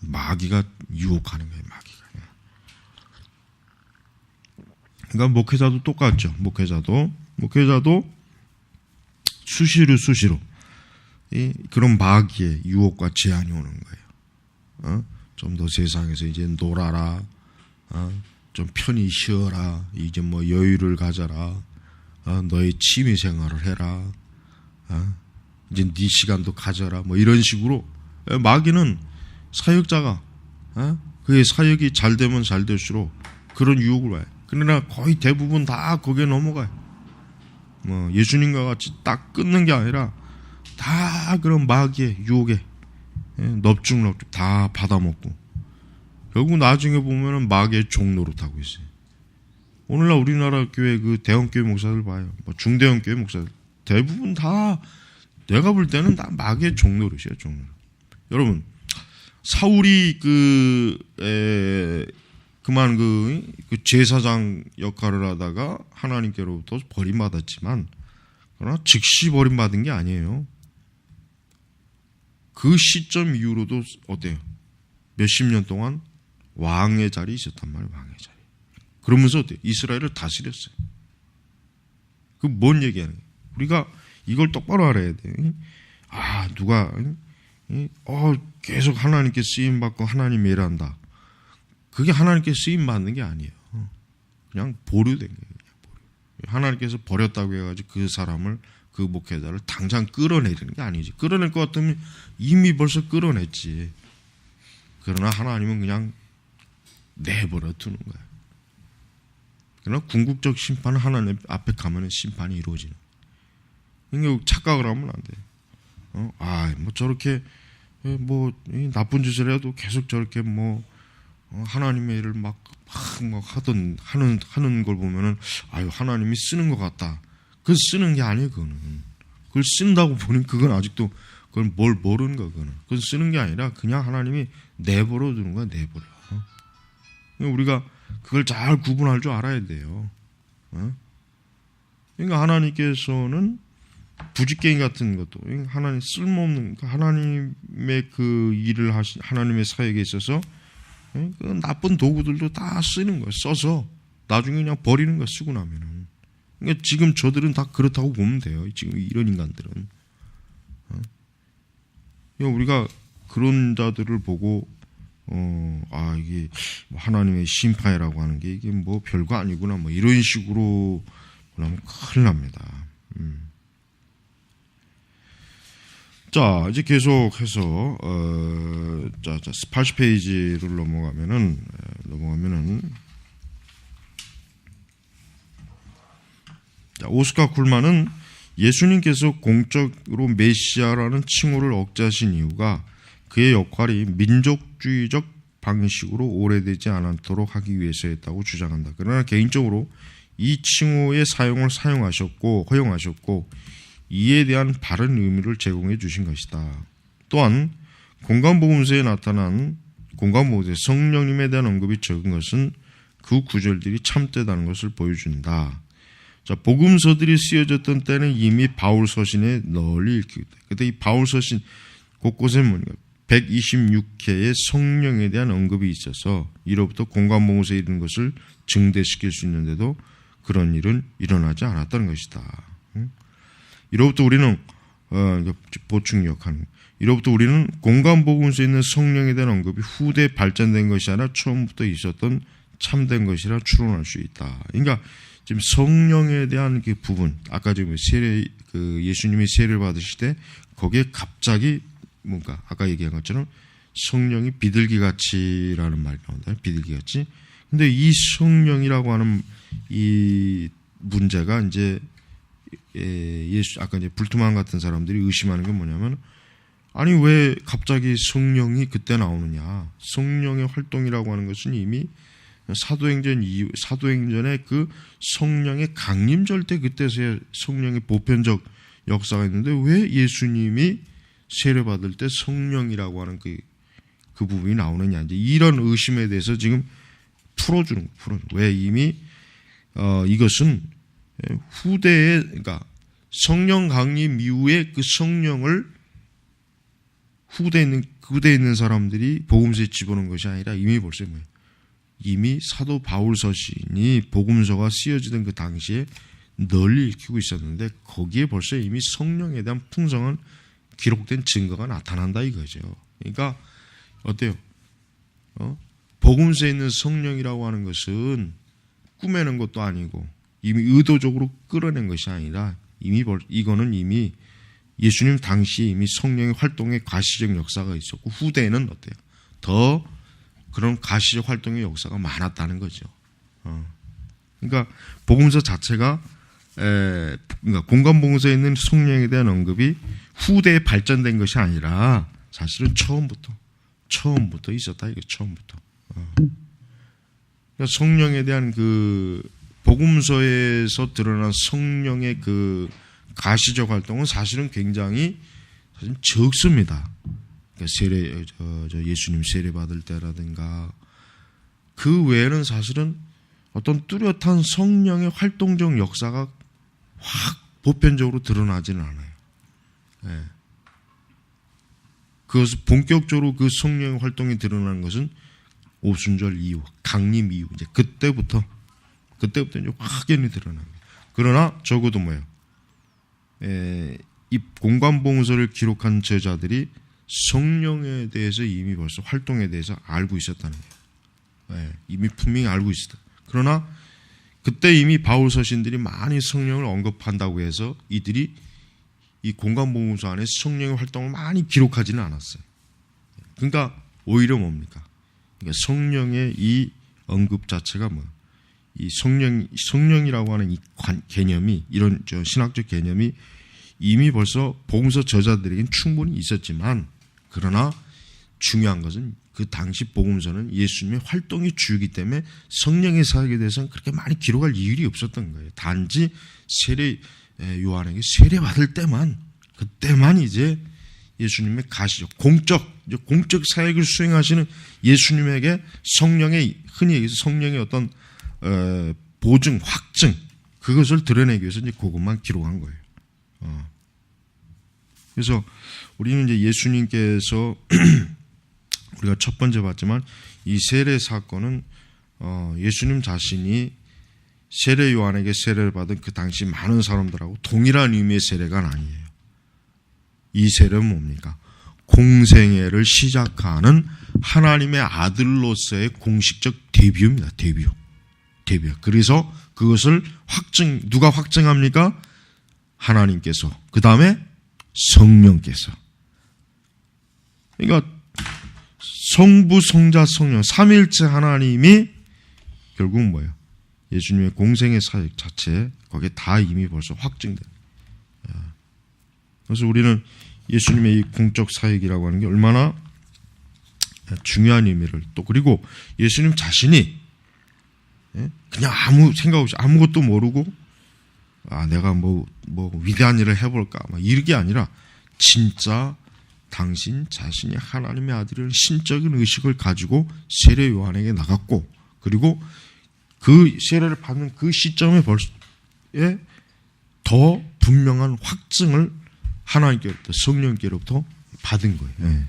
마귀가 유혹하는 거예요. 마귀가. 그러니까 목회자도 똑같죠. 목회자도 수시로 그런 마귀의 유혹과 제한이 오는 거예요. 좀 더 세상에서 이제 놀아라. 좀 편히 쉬어라. 이제 여유를 가져라. 너의 취미 생활을 해라. 이제 네 시간도 가져라. 이런 식으로 마귀는 사역자가 그의 사역이 잘 되면 잘 될수록 그런 유혹을 와요. 그러나 거의 대부분 다 거기에 넘어가요. 예수님과 같이 딱 끊는 게 아니라 다 그런 마귀의 유혹에 넙죽넙죽 다 받아먹고 결국 나중에 보면은 마귀의 종노릇 하고 있어요. 오늘날 우리나라 교회 그 대형교회 목사들 봐요. 중대형 교회 목사들 대부분 다 내가 볼 때는 다 마귀의 종노릇이에요. 종노릇. 여러분 사울이 그만 그 제사장 역할을 하다가 하나님께로부터 버림받았지만 그러나 즉시 버림받은 게 아니에요. 그 시점 이후로도 어때요? 몇십 년 동안 왕의 자리에 있었단 말이에요. 왕의 자리. 그러면서 어때요? 이스라엘을 다스렸어요. 그 뭔 얘기하는 거예요? 우리가 이걸 똑바로 알아야 돼요. 누가 계속 하나님께 쓰임받고 하나님 일한다. 그게 하나님께 쓰임받는 게 아니에요. 그냥 보류된 거예요. 하나님께서 버렸다고 해가지고 그 사람을 그 그 목회자를 당장 끌어내리는 게 아니지. 끌어낼 것 같으면 이미 벌써 끌어냈지. 그러나 하나님은 그냥 내버려 두는 거야. 그러나 궁극적 심판은 하나님 앞에 가면 심판이 이루어지는. 그러니까 착각을 하면 안 돼. 뭐 저렇게 뭐 나쁜 짓을 해도 계속 저렇게 뭐 하나님의 일을 막 하는 걸 보면은 하나님이 쓰는 것 같다. 그걸 쓰는 게 아니에요. 그걸 쓴다고 보니 그건 아직도 그건 뭘 모르는 거야. 그건 쓰는 게 아니라 그냥 하나님이 내버려 두는 거야. 내버려. 우리가 그걸 잘 구분할 줄 알아야 돼요. 그러니까 하나님께서는 부지깽이 같은 것도 하나님 쓸모없는 하나님의 그 일을 하나님의 사역에 있어서 그 나쁜 도구들도 다 쓰는 거예요. 써서 나중에 그냥 버리는 거야. 쓰고 나면은. 그러니까 지금 저들은 다 그렇다고 보면 돼요. 지금 이런 인간들은. 우리가 그런 자들을 보고 이게 하나님의 심판이라고 하는 게 이게 뭐 별거 아니구나 뭐 이런 식으로 하면 큰일 납니다. 자, 이제 계속해서 80페이지를 넘어가면은 오스카 쿨만은 예수님께서 공적으로 메시아라는 칭호를 억제하신 이유가 그의 역할이 민족주의적 방식으로 오래되지 않도록 하기 위해서였다고 주장한다. 그러나 개인적으로 이 칭호의 사용을 허용하셨고 이에 대한 바른 의미를 제공해 주신 것이다. 또한 공간복음서에 나타난 공간복음서에 성령님에 대한 언급이 적은 것은 그 구절들이 참되다는 것을 보여준다. 자, 복음서들이 쓰여졌던 때는 이미 바울 서신에 널리 읽히고 있다. 그때 이 바울 서신 곳곳에 126회의 성령에 대한 언급이 있어서 이로부터 공간복음서에 이르는 것을 증대시킬 수 있는데도 그런 일은 일어나지 않았다는 것이다. 이로부터 우리는 이로부터 우리는 공간복음서에 있는 성령에 대한 언급이 후대에 발전된 것이 아니라 처음부터 있었던 참된 것이라 추론할 수 있다. 그러니까 지금 성령에 대한 그 부분, 아까 지금 예수님이 세례를 받으실 때 거기에 갑자기 뭔가 아까 얘기한 것처럼 성령이 비둘기같이라는 말이 나온다. 비둘기같이. 근데 이 성령이라고 하는 이 문제가 이제 아까 이제 불투만 같은 사람들이 의심하는 게 뭐냐면 아니 왜 갑자기 성령이 그때 나오느냐. 성령의 활동이라고 하는 것은 이미 사도행전의 그 성령의 강림절 때 그때서야 성령의 보편적 역사가 있는데 왜 예수님이 세례받을 때 성령이라고 하는 그 부분이 나오느냐. 이제 이런 의심에 대해서 지금 풀어주는. 왜 이미 이것은 후대에 그러니까 성령 강림 이후에 그 성령을 후대에 있는 사람들이 복음서에 집어넣은 것이 아니라 이미 벌써 이미 사도 바울 서신이 복음서가 쓰여지던 그 당시에 널리 읽히고 있었는데 거기에 벌써 이미 성령에 대한 풍성한 기록된 증거가 나타난다 이거죠. 그러니까 어때요? 복음서에 있는 성령이라고 하는 것은 꾸며낸 것도 아니고 이미 의도적으로 끌어낸 것이 아니라 이거는 이미 예수님 당시에 이미 성령의 활동의 가시적 역사가 있었고 후대에는 어때요? 더 그런 가시적 활동의 역사가 많았다는 거죠. 그러니까 복음서 자체가 그러니까 공간복음서에 있는 성령에 대한 언급이 후대에 발전된 것이 아니라 사실은 처음부터 있었다 이게 처음부터. 그러니까 성령에 대한 그 복음서에서 드러난 성령의 그 가시적 활동은 사실은 굉장히 사실 적습니다. 그러니까 예수님 세례 받을 때라든가 그 외에는 사실은 어떤 뚜렷한 성령의 활동적 역사가 확 보편적으로 드러나지는 않아요. 네. 그것을 본격적으로 그 성령의 활동이 드러나는 것은 오순절 이후, 강림 이후 이제 그때부터 이제 확연히 드러납니다. 그러나 적어도 뭐예요? 이 공간복음서를 기록한 저자들이 성령에 대해서 이미 벌써 활동에 대해서 알고 있었다는 거예요. 네, 이미 분명히 알고 있었다. 그러나 그때 이미 바울 서신들이 많이 성령을 언급한다고 해서 이들이 이 공간복음서 안에 성령의 활동을 많이 기록하지는 않았어요. 그러니까 오히려 뭡니까? 그러니까 성령의 이 언급 자체가 이 성령이라고 하는 이 개념이, 이런 신학적 개념이 이미 벌써 복음서 저자들에겐 충분히 있었지만, 그러나 중요한 것은 그 당시 복음서는 예수님의 활동이 주이기 때문에 성령의 사역에 대해서는 그렇게 많이 기록할 이유가 없었던 거예요. 단지 요한에게 세례 받을 때만, 그때만 이제 예수님의 가시적 공적 사역을 수행하시는 예수님에게 성령의, 흔히 얘기해서 성령의 어떤 보증, 확증, 그것을 드러내기 위해서 이제 그것만 기록한 거예요. 그래서 우리는 이제 예수님께서 우리가 첫 번째 봤지만 이 세례 사건은 예수님 자신이 세례 요한에게 세례를 받은 그 당시 많은 사람들하고 동일한 의미의 세례가 아니에요. 이 세례는 뭡니까? 공생애를 시작하는 하나님의 아들로서의 공식적 데뷔입니다. 데뷔. 그래서 그것을 누가 확증합니까? 하나님께서. 그 다음에 성령께서. 그러니까 성부, 성자, 성령, 삼일체 하나님이 결국은 뭐예요? 예수님의 공생의 사역 자체, 거기에 다 이미 벌써 확증된. 그래서 우리는 예수님의 이 공적 사역이라고 하는 게 얼마나 중요한 의미를, 또 그리고 예수님 자신이 그냥 아무 생각 없이 아무것도 모르고 내가 뭐 위대한 일을 해볼까 이게 아니라 진짜 당신 자신이 하나님의 아들이라는 신적인 의식을 가지고 세례 요한에게 나갔고, 그리고 그 세례를 받는 그 시점에 더 분명한 확증을 하나님께로부터, 성령께로부터 받은 거예요.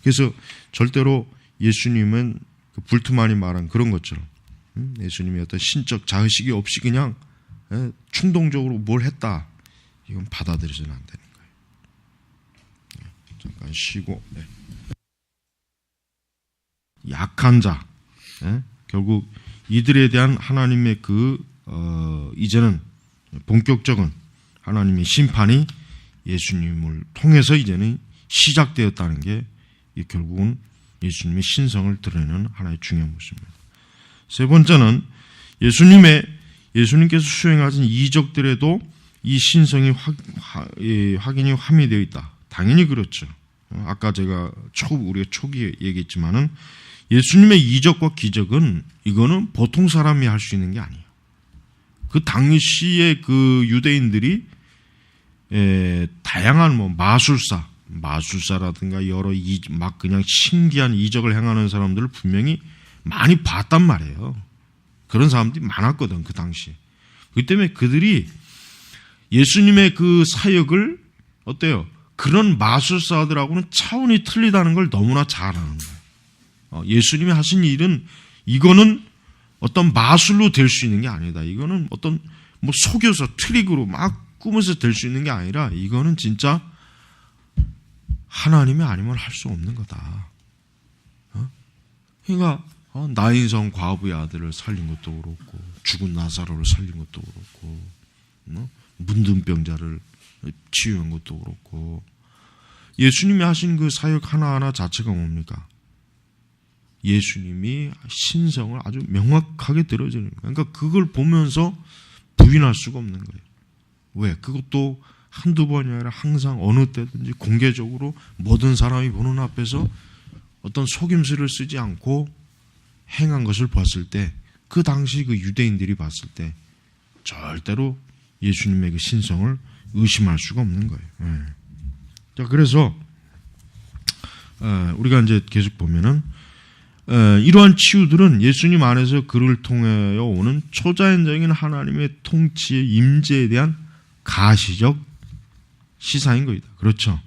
그래서 절대로 예수님은 그 불트만이 말한 그런 것처럼 예수님이 어떤 신적 자의식이 없이 그냥 충동적으로 뭘 했다, 이건 받아들여서는 안 되는 거예요. 잠깐 쉬고. 약한 자, 결국 이들에 대한 하나님의 이제는 본격적인 하나님의 심판이 예수님을 통해서 이제는 시작되었다는 게 결국은 예수님의 신성을 드러내는 하나의 중요한 모습입니다. 세 번째는 예수님께서 수행하신 이적들에도 이 신성이 확인이 함유되어 있다. 당연히 그렇죠. 아까 우리가 초기에 얘기했지만은 예수님의 이적과 기적은 이거는 보통 사람이 할 수 있는 게 아니에요. 그 당시에 그 유대인들이 다양한 마술사라든가 여러 막 그냥 신기한 이적을 행하는 사람들을 분명히 많이 봤단 말이에요. 그런 사람들이 많았거든, 그 당시에. 그렇기 때문에 그들이 예수님의 그 사역을 어때요? 그런 마술사들하고는 차원이 틀리다는 걸 너무나 잘 아는 거예요. 예수님이 하신 일은 이거는 어떤 마술로 될 수 있는 게 아니다. 이거는 어떤 속여서 트릭으로 막 꾸며서 될 수 있는 게 아니라 이거는 진짜 하나님이 아니면 할 수 없는 거다. 그러니까 나인성 과부의 아들을 살린 것도 그렇고, 죽은 나사로를 살린 것도 그렇고, 문둥병자를 치유한 것도 그렇고, 예수님이 하신 그 사역 하나하나 자체가 뭡니까? 예수님이 신성을 아주 명확하게 드러내는 거예요. 그러니까 그걸 보면서 부인할 수가 없는 거예요. 왜? 그것도 한두 번이 아니라 항상 어느 때든지 공개적으로 모든 사람이 보는 앞에서 어떤 속임수를 쓰지 않고 행한 것을 봤을 때, 그 당시 그 유대인들이 봤을 때 절대로 예수님의 그 신성을 의심할 수가 없는 거예요. 자, 그래서 우리가 이제 계속 보면은 이러한 치유들은 예수님 안에서 그를 통하여 오는 초자연적인 하나님의 통치의 임재에 대한 가시적 시사인 것이다. 그렇죠.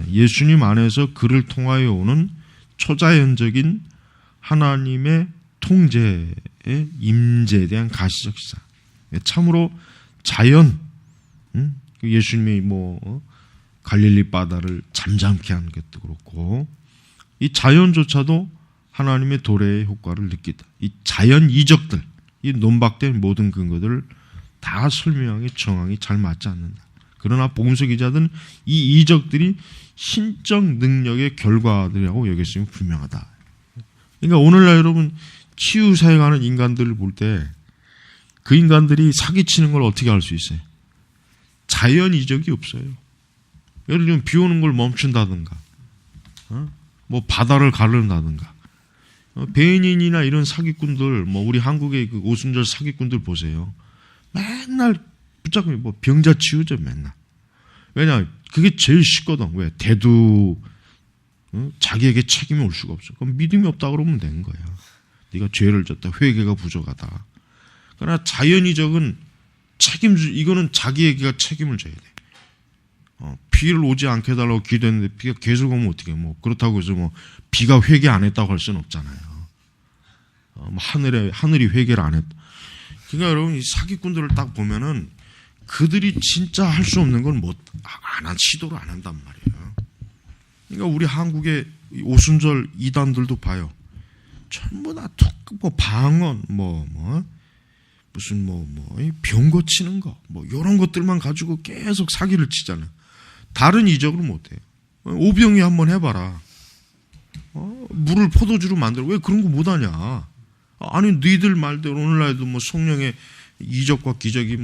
예수님 안에서 그를 통하여 오는 초자연적인 하나님의 통제의 임재에 대한 가시적 시사. 참으로 자연, 예수님이 갈릴리 바다를 잠잠케 하는 것도 그렇고, 이 자연조차도 하나님의 도래의 효과를 느끼다. 이 자연 이적들, 이 논박된 모든 근거들을 다 설명하기 정황이 잘 맞지 않는다. 그러나 복음서 기자들은 이 이적들이 신적 능력의 결과들이라고 여겼으면 분명하다. 그러니까 오늘날 여러분 치유사에 가는 인간들을 볼 때 그 인간들이 사기치는 걸 어떻게 알 수 있어요? 자연 이적이 없어요. 예를 들면 비 오는 걸 멈춘다든가, 뭐 바다를 가른다든가, 배인인이나 이런 사기꾼들, 뭐 우리 한국의 그 오순절 사기꾼들 보세요. 맨날 붙잡고 뭐 병자 치유죠 맨날. 왜냐 그게 제일 쉽거든. 왜 대두 자기에게 책임이 올 수가 없어. 그럼 믿음이 없다 그러면 되는 거야. 네가 죄를 졌다, 회개가 부족하다. 그러나 자연이적은 이거는 자기에게가 책임을 져야 돼. 비를 오지 않게 해달라고 기도했는데 비가 계속 오면 어떻게 해? 뭐 그렇다고 해서 뭐 비가 회개 안 했다고 할 수는 없잖아요. 하늘이 회개를 안 했다. 그러니까 여러분 이 사기꾼들을 딱 보면은 그들이 진짜 할 수 없는 건 시도를 안 한단 말이에요. 그러니까 우리 한국의 오순절 이단들도 봐요. 전부 다 방언, 무슨 병 고치는 거, 이런 것들만 가지고 계속 사기를 치잖아요. 다른 이적으로 못해요. 오병이 한번 해봐라. 물을 포도주로 만들어. 왜 그런 거 못하냐? 아니, 너희들 말대로 오늘날도 성령의 이적과 기적이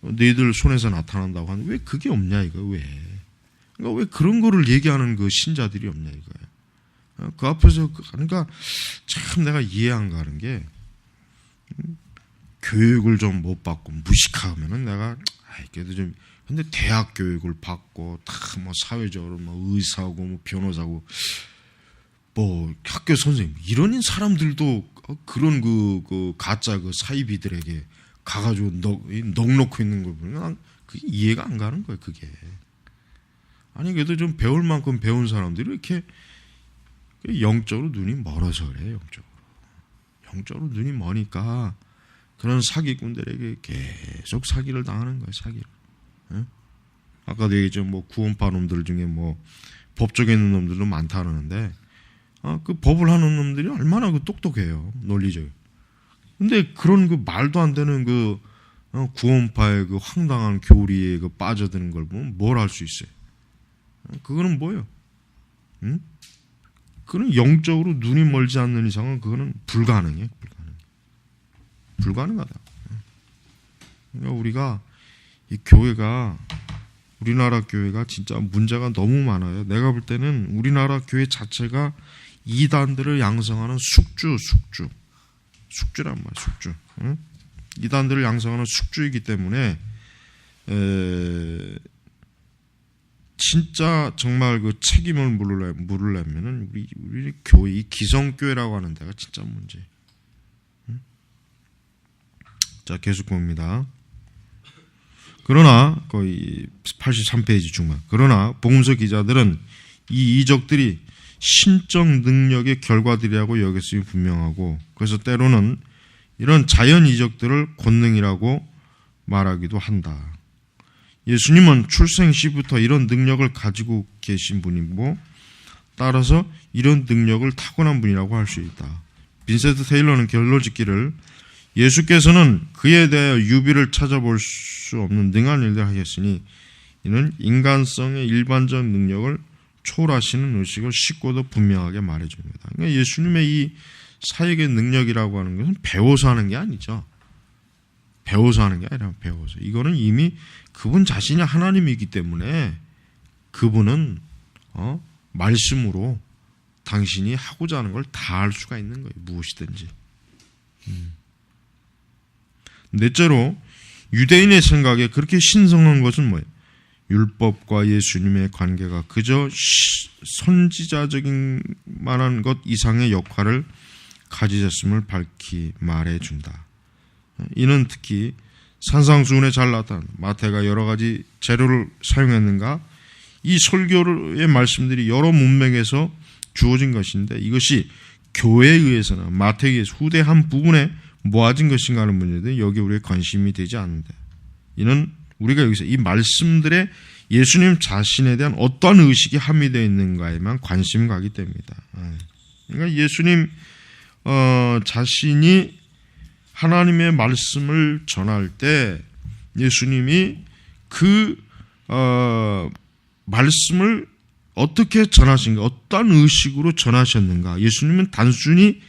너희들 손에서 나타난다고 하는데 왜 그게 없냐, 이거, 왜? 그러니까 왜 그런 거를 얘기하는 그 신자들이 없냐, 이거예요. 그 앞에서, 그러니까 참 내가 이해 안 가는 게, 교육을 좀 못 받고 무식하면은 내가, 그래도 좀, 근데 대학 교육을 받고, 다 사회적으로 의사고, 변호사고, 학교 선생님, 이런 사람들도 그런 그 가짜 그 사이비들에게 가가지고 넉넉히 있는 걸 보면 그게 이해가 안 가는 거예요, 그게. 아니, 그래도 좀 배울 만큼 배운 사람들이 이렇게 영적으로 눈이 멀어서 그래요, 영적으로 눈이 머니까 그런 사기꾼들에게 계속 사기를 당하는 거예요, 사기를. 응? 아까도 얘기했죠, 구원파 놈들 중에 법조계 있는 놈들도 많다 그러는데, 그 법을 하는 놈들이 얼마나 똑똑해요, 논리적. 근데 그런 그 말도 안 되는 그 구원파의 그 황당한 교리에 그 빠져드는 걸 보면 뭘 할 수 있어요? 그거는 뭐예요? 응? 그건 영적으로 눈이 멀지 않는 이상은 그거는 불가능해요. 불가능하다. 그러니까 우리가 이 교회가, 우리나라 교회가 진짜 문제가 너무 많아요. 내가 볼 때는 우리나라 교회 자체가 이단들을 양성하는 숙주란 말이야, 숙주. 응? 이단들을 양성하는 숙주이기 때문에 진짜 정말 그 책임을 물으려면은 우리 교회, 이 기성교회라고 하는 데가 진짜 문제. 응? 자, 계속 봅니다. 그러나 거의 83페이지 중반. 그러나 복음서 기자들은 이 이적들이 신적 능력의 결과들이라고 여겼음이 분명하고, 그래서 때로는 이런 자연 이적들을 권능이라고 말하기도 한다. 예수님은 출생 시부터 이런 능력을 가지고 계신 분이고, 따라서 이런 능력을 타고난 분이라고 할 수 있다. 빈센트 테일러는 결론짓기를, 예수께서는 그에 대하여 유비를 찾아볼 수 없는 능한 일들을 하셨으니 이는 인간성의 일반적 능력을 초월하시는 의식을 쉽고도 분명하게 말해줍니다. 그러니까 예수님의 이 사역의 능력이라고 하는 것은 배워서 하는 게 아니죠. 배워서 하는 게 아니라 배워서. 이거는 이미 그분 자신이 하나님이기 때문에 그분은 말씀으로 당신이 하고자 하는 걸 다 할 수가 있는 거예요. 무엇이든지. 넷째로 유대인의 생각에 그렇게 신성한 것은 뭐예요? 율법과 예수님의 관계가 그저 선지자적인 만한 것 이상의 역할을 가지셨음을 밝히 말해준다. 이는 특히 산상수훈에 잘 나타난 마태가 여러 가지 재료를 사용했는가, 이 설교의 말씀들이 여러 문맥에서 주어진 것인데 이것이 교회에 의해서나 마태에 의해서 후대 한 부분에 모아진 것인가 하는 문제인데 여기에 우리의 관심이 되지 않는다. 이는 우리가 여기서 이 말씀들에 예수님 자신에 대한 어떠한 의식이 함유되어 있는가에만 관심을 가기 때문이다. 그러니까 예수님 자신이 하나님의 말씀을 전할 때 예수님이 그 말씀을 어떻게 전하신가, 어떤 의식으로 전하셨는가. 예수님은 단순히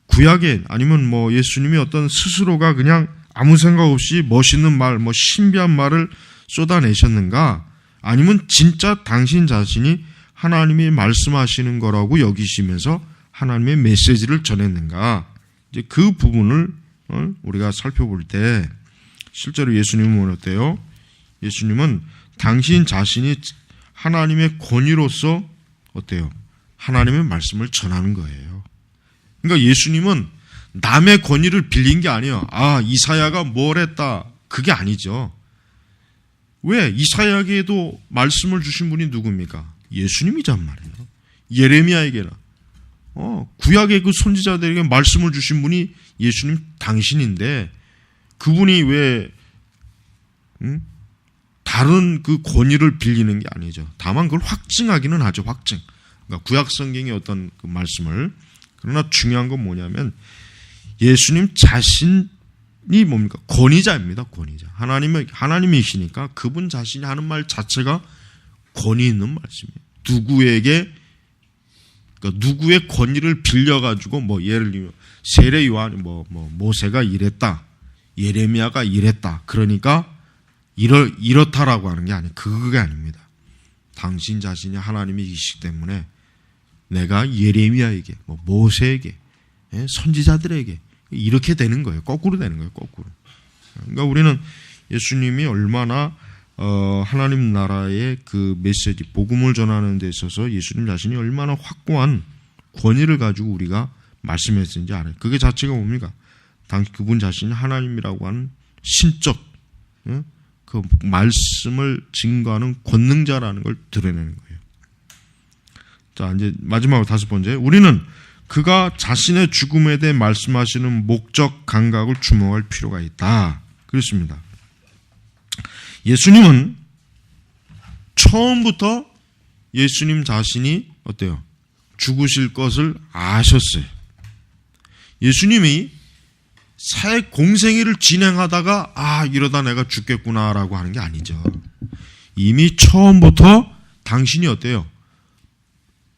구약에 아니면 뭐 예수님이 어떤 스스로가 그냥 아무 생각 없이 멋있는 말, 뭐 신비한 말을 쏟아내셨는가, 아니면 진짜 당신 자신이 하나님이 말씀하시는 거라고 여기시면서 하나님의 메시지를 전했는가. 이제 그 부분을 우리가 살펴볼 때 실제로 예수님은 어때요? 예수님은 당신 자신이 하나님의 권위로서 어때요? 하나님의 말씀을 전하는 거예요. 그러니까 예수님은 남의 권위를 빌린 게 아니에요. 아, 이사야가 뭘 했다. 그게 아니죠. 왜? 이사야에게도 말씀을 주신 분이 누굽니까? 예수님이란 말이에요. 예레미야에게나 구약의 그 선지자들에게 말씀을 주신 분이 예수님 당신인데, 그분이 왜 다른 그 권위를 빌리는 게 아니죠. 다만 그걸 확증하기는 하죠. 확증. 그러니까 구약 성경의 어떤 그 말씀을. 그러나 중요한 건 뭐냐면 예수님 자신이 뭡니까? 권위자입니다. 권위자. 하나님이시니까 그분 자신이 하는 말 자체가 권위 있는 말씀이에요. 그러니까 누구의 권위를 빌려가지고 뭐 예를 들면 세례 요한 모세가 이랬다, 예레미야가 이랬다, 그러니까 이렇다라고 하는 게 아니에요. 그게 아닙니다. 당신 자신이 하나님이시기 때문에 내가 예레미야에게, 모세에게, 선지자들에게 이렇게 되는 거예요. 거꾸로 되는 거예요. 거꾸로. 그러니까 우리는 예수님이 얼마나 하나님 나라의 그 메시지, 복음을 전하는 데 있어서 예수님 자신이 얼마나 확고한 권위를 가지고 우리가 말씀했는지 알아요. 그게 자체가 뭡니까? 그분 자신이 하나님이라고 하는 신적, 그 말씀을 증거하는 권능자라는 걸 드러내는 거예요. 자, 이제 마지막으로 5번째. 우리는 그가 자신의 죽음에 대해 말씀하시는 목적 감각을 주목할 필요가 있다. 그렇습니다. 예수님은 처음부터 예수님 자신이 어때요? 죽으실 것을 아셨어요. 예수님이 사회 공생애를 진행하다가 이러다 내가 죽겠구나라고 하는 게 아니죠. 이미 처음부터 당신이 어때요?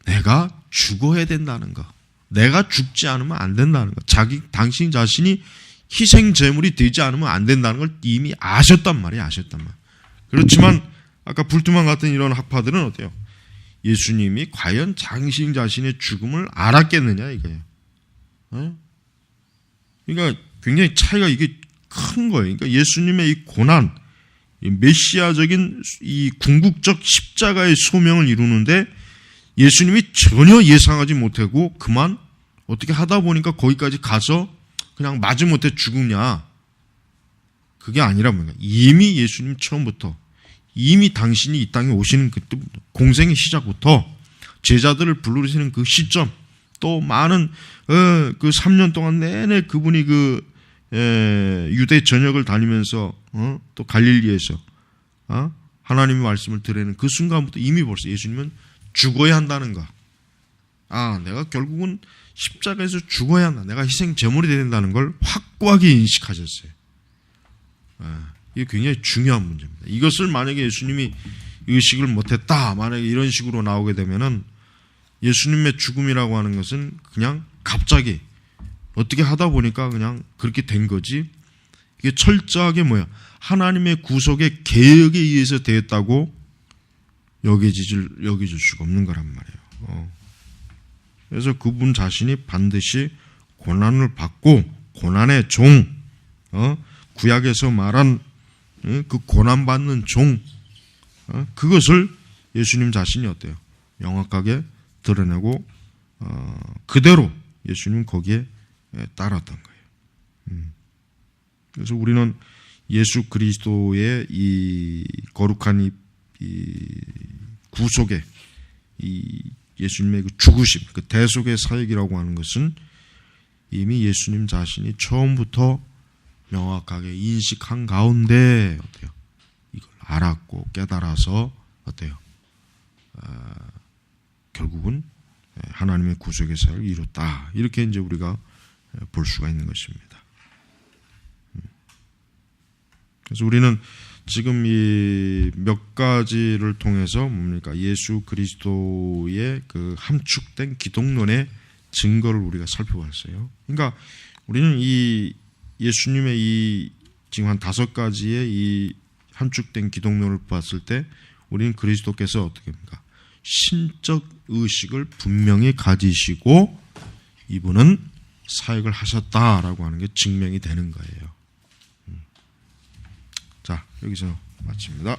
내가 죽어야 된다는 거, 내가 죽지 않으면 안 된다는 거, 당신 자신이 희생 제물이 되지 않으면 안 된다는 걸 이미 아셨단 말이에요. 아셨단 말. 그렇지만 아까 불투만 같은 이런 학파들은 어때요? 예수님이 과연 당신 자신의 죽음을 알았겠느냐 이거예요. 그러니까 굉장히 차이가 이게 큰 거예요. 그러니까 예수님의 이 고난, 이 메시아적인 이 궁극적 십자가의 소명을 이루는데 예수님이 전혀 예상하지 못하고 그만 어떻게 하다 보니까 거기까지 가서 그냥 마지못해 죽으냐. 그게 아니라 뭐냐. 이미 예수님 처음부터, 이미 당신이 이 땅에 오시는 그때 공생의 시작부터 제자들을 부르시는 그 시점, 또 많은 그 3년 동안 내내 그분이 유대 전역을 다니면서 또 갈릴리에서 하나님의 말씀을 들으는 그 순간부터 이미 벌써 예수님은 죽어야 한다는 거. 내가 결국은 십자가에서 죽어야 한다. 내가 희생 제물이 된다는 걸 확고하게 인식하셨어요. 이게 굉장히 중요한 문제입니다. 이것을 만약에 예수님이 의식을 못했다, 만약에 이런 식으로 나오게 되면은 예수님의 죽음이라고 하는 것은 그냥 갑자기 어떻게 하다 보니까 그냥 그렇게 된 거지, 이게 철저하게 하나님의 구속의 계획에 의해서 되었다고 여겨질 수가 없는 거란 말이에요. 그래서 그분 자신이 반드시 고난을 받고 고난의 종, 구약에서 말한 그 고난받는 종, 그것을 예수님 자신이 어때요? 명확하게 드러내고 그대로 예수님 거기에 따랐던 거예요. 그래서 우리는 예수 그리스도의 이 거룩한 이 구속의 이 예수님의 그 죽으심, 그 대속의 사역이라고 하는 것은 이미 예수님 자신이 처음부터 명확하게 인식한 가운데 어때요? 이걸 알았고 깨달아서 어때요? 결국은 하나님의 구속의 사역을 이뤘다. 이렇게 이제 우리가 볼 수가 있는 것입니다. 그래서 우리는 지금 이 몇 가지를 통해서 뭡니까? 예수 그리스도의 그 함축된 기독론의 증거를 우리가 살펴봤어요. 그러니까 우리는 이 예수님의 이 지금 한 5가지의 이 함축된 기독론을 봤을 때 우리는 그리스도께서 어떻게 합니까? 신적 의식을 분명히 가지시고 이분은 사역을 하셨다라고 하는 게 증명이 되는 거예요. 자, 여기서 마칩니다.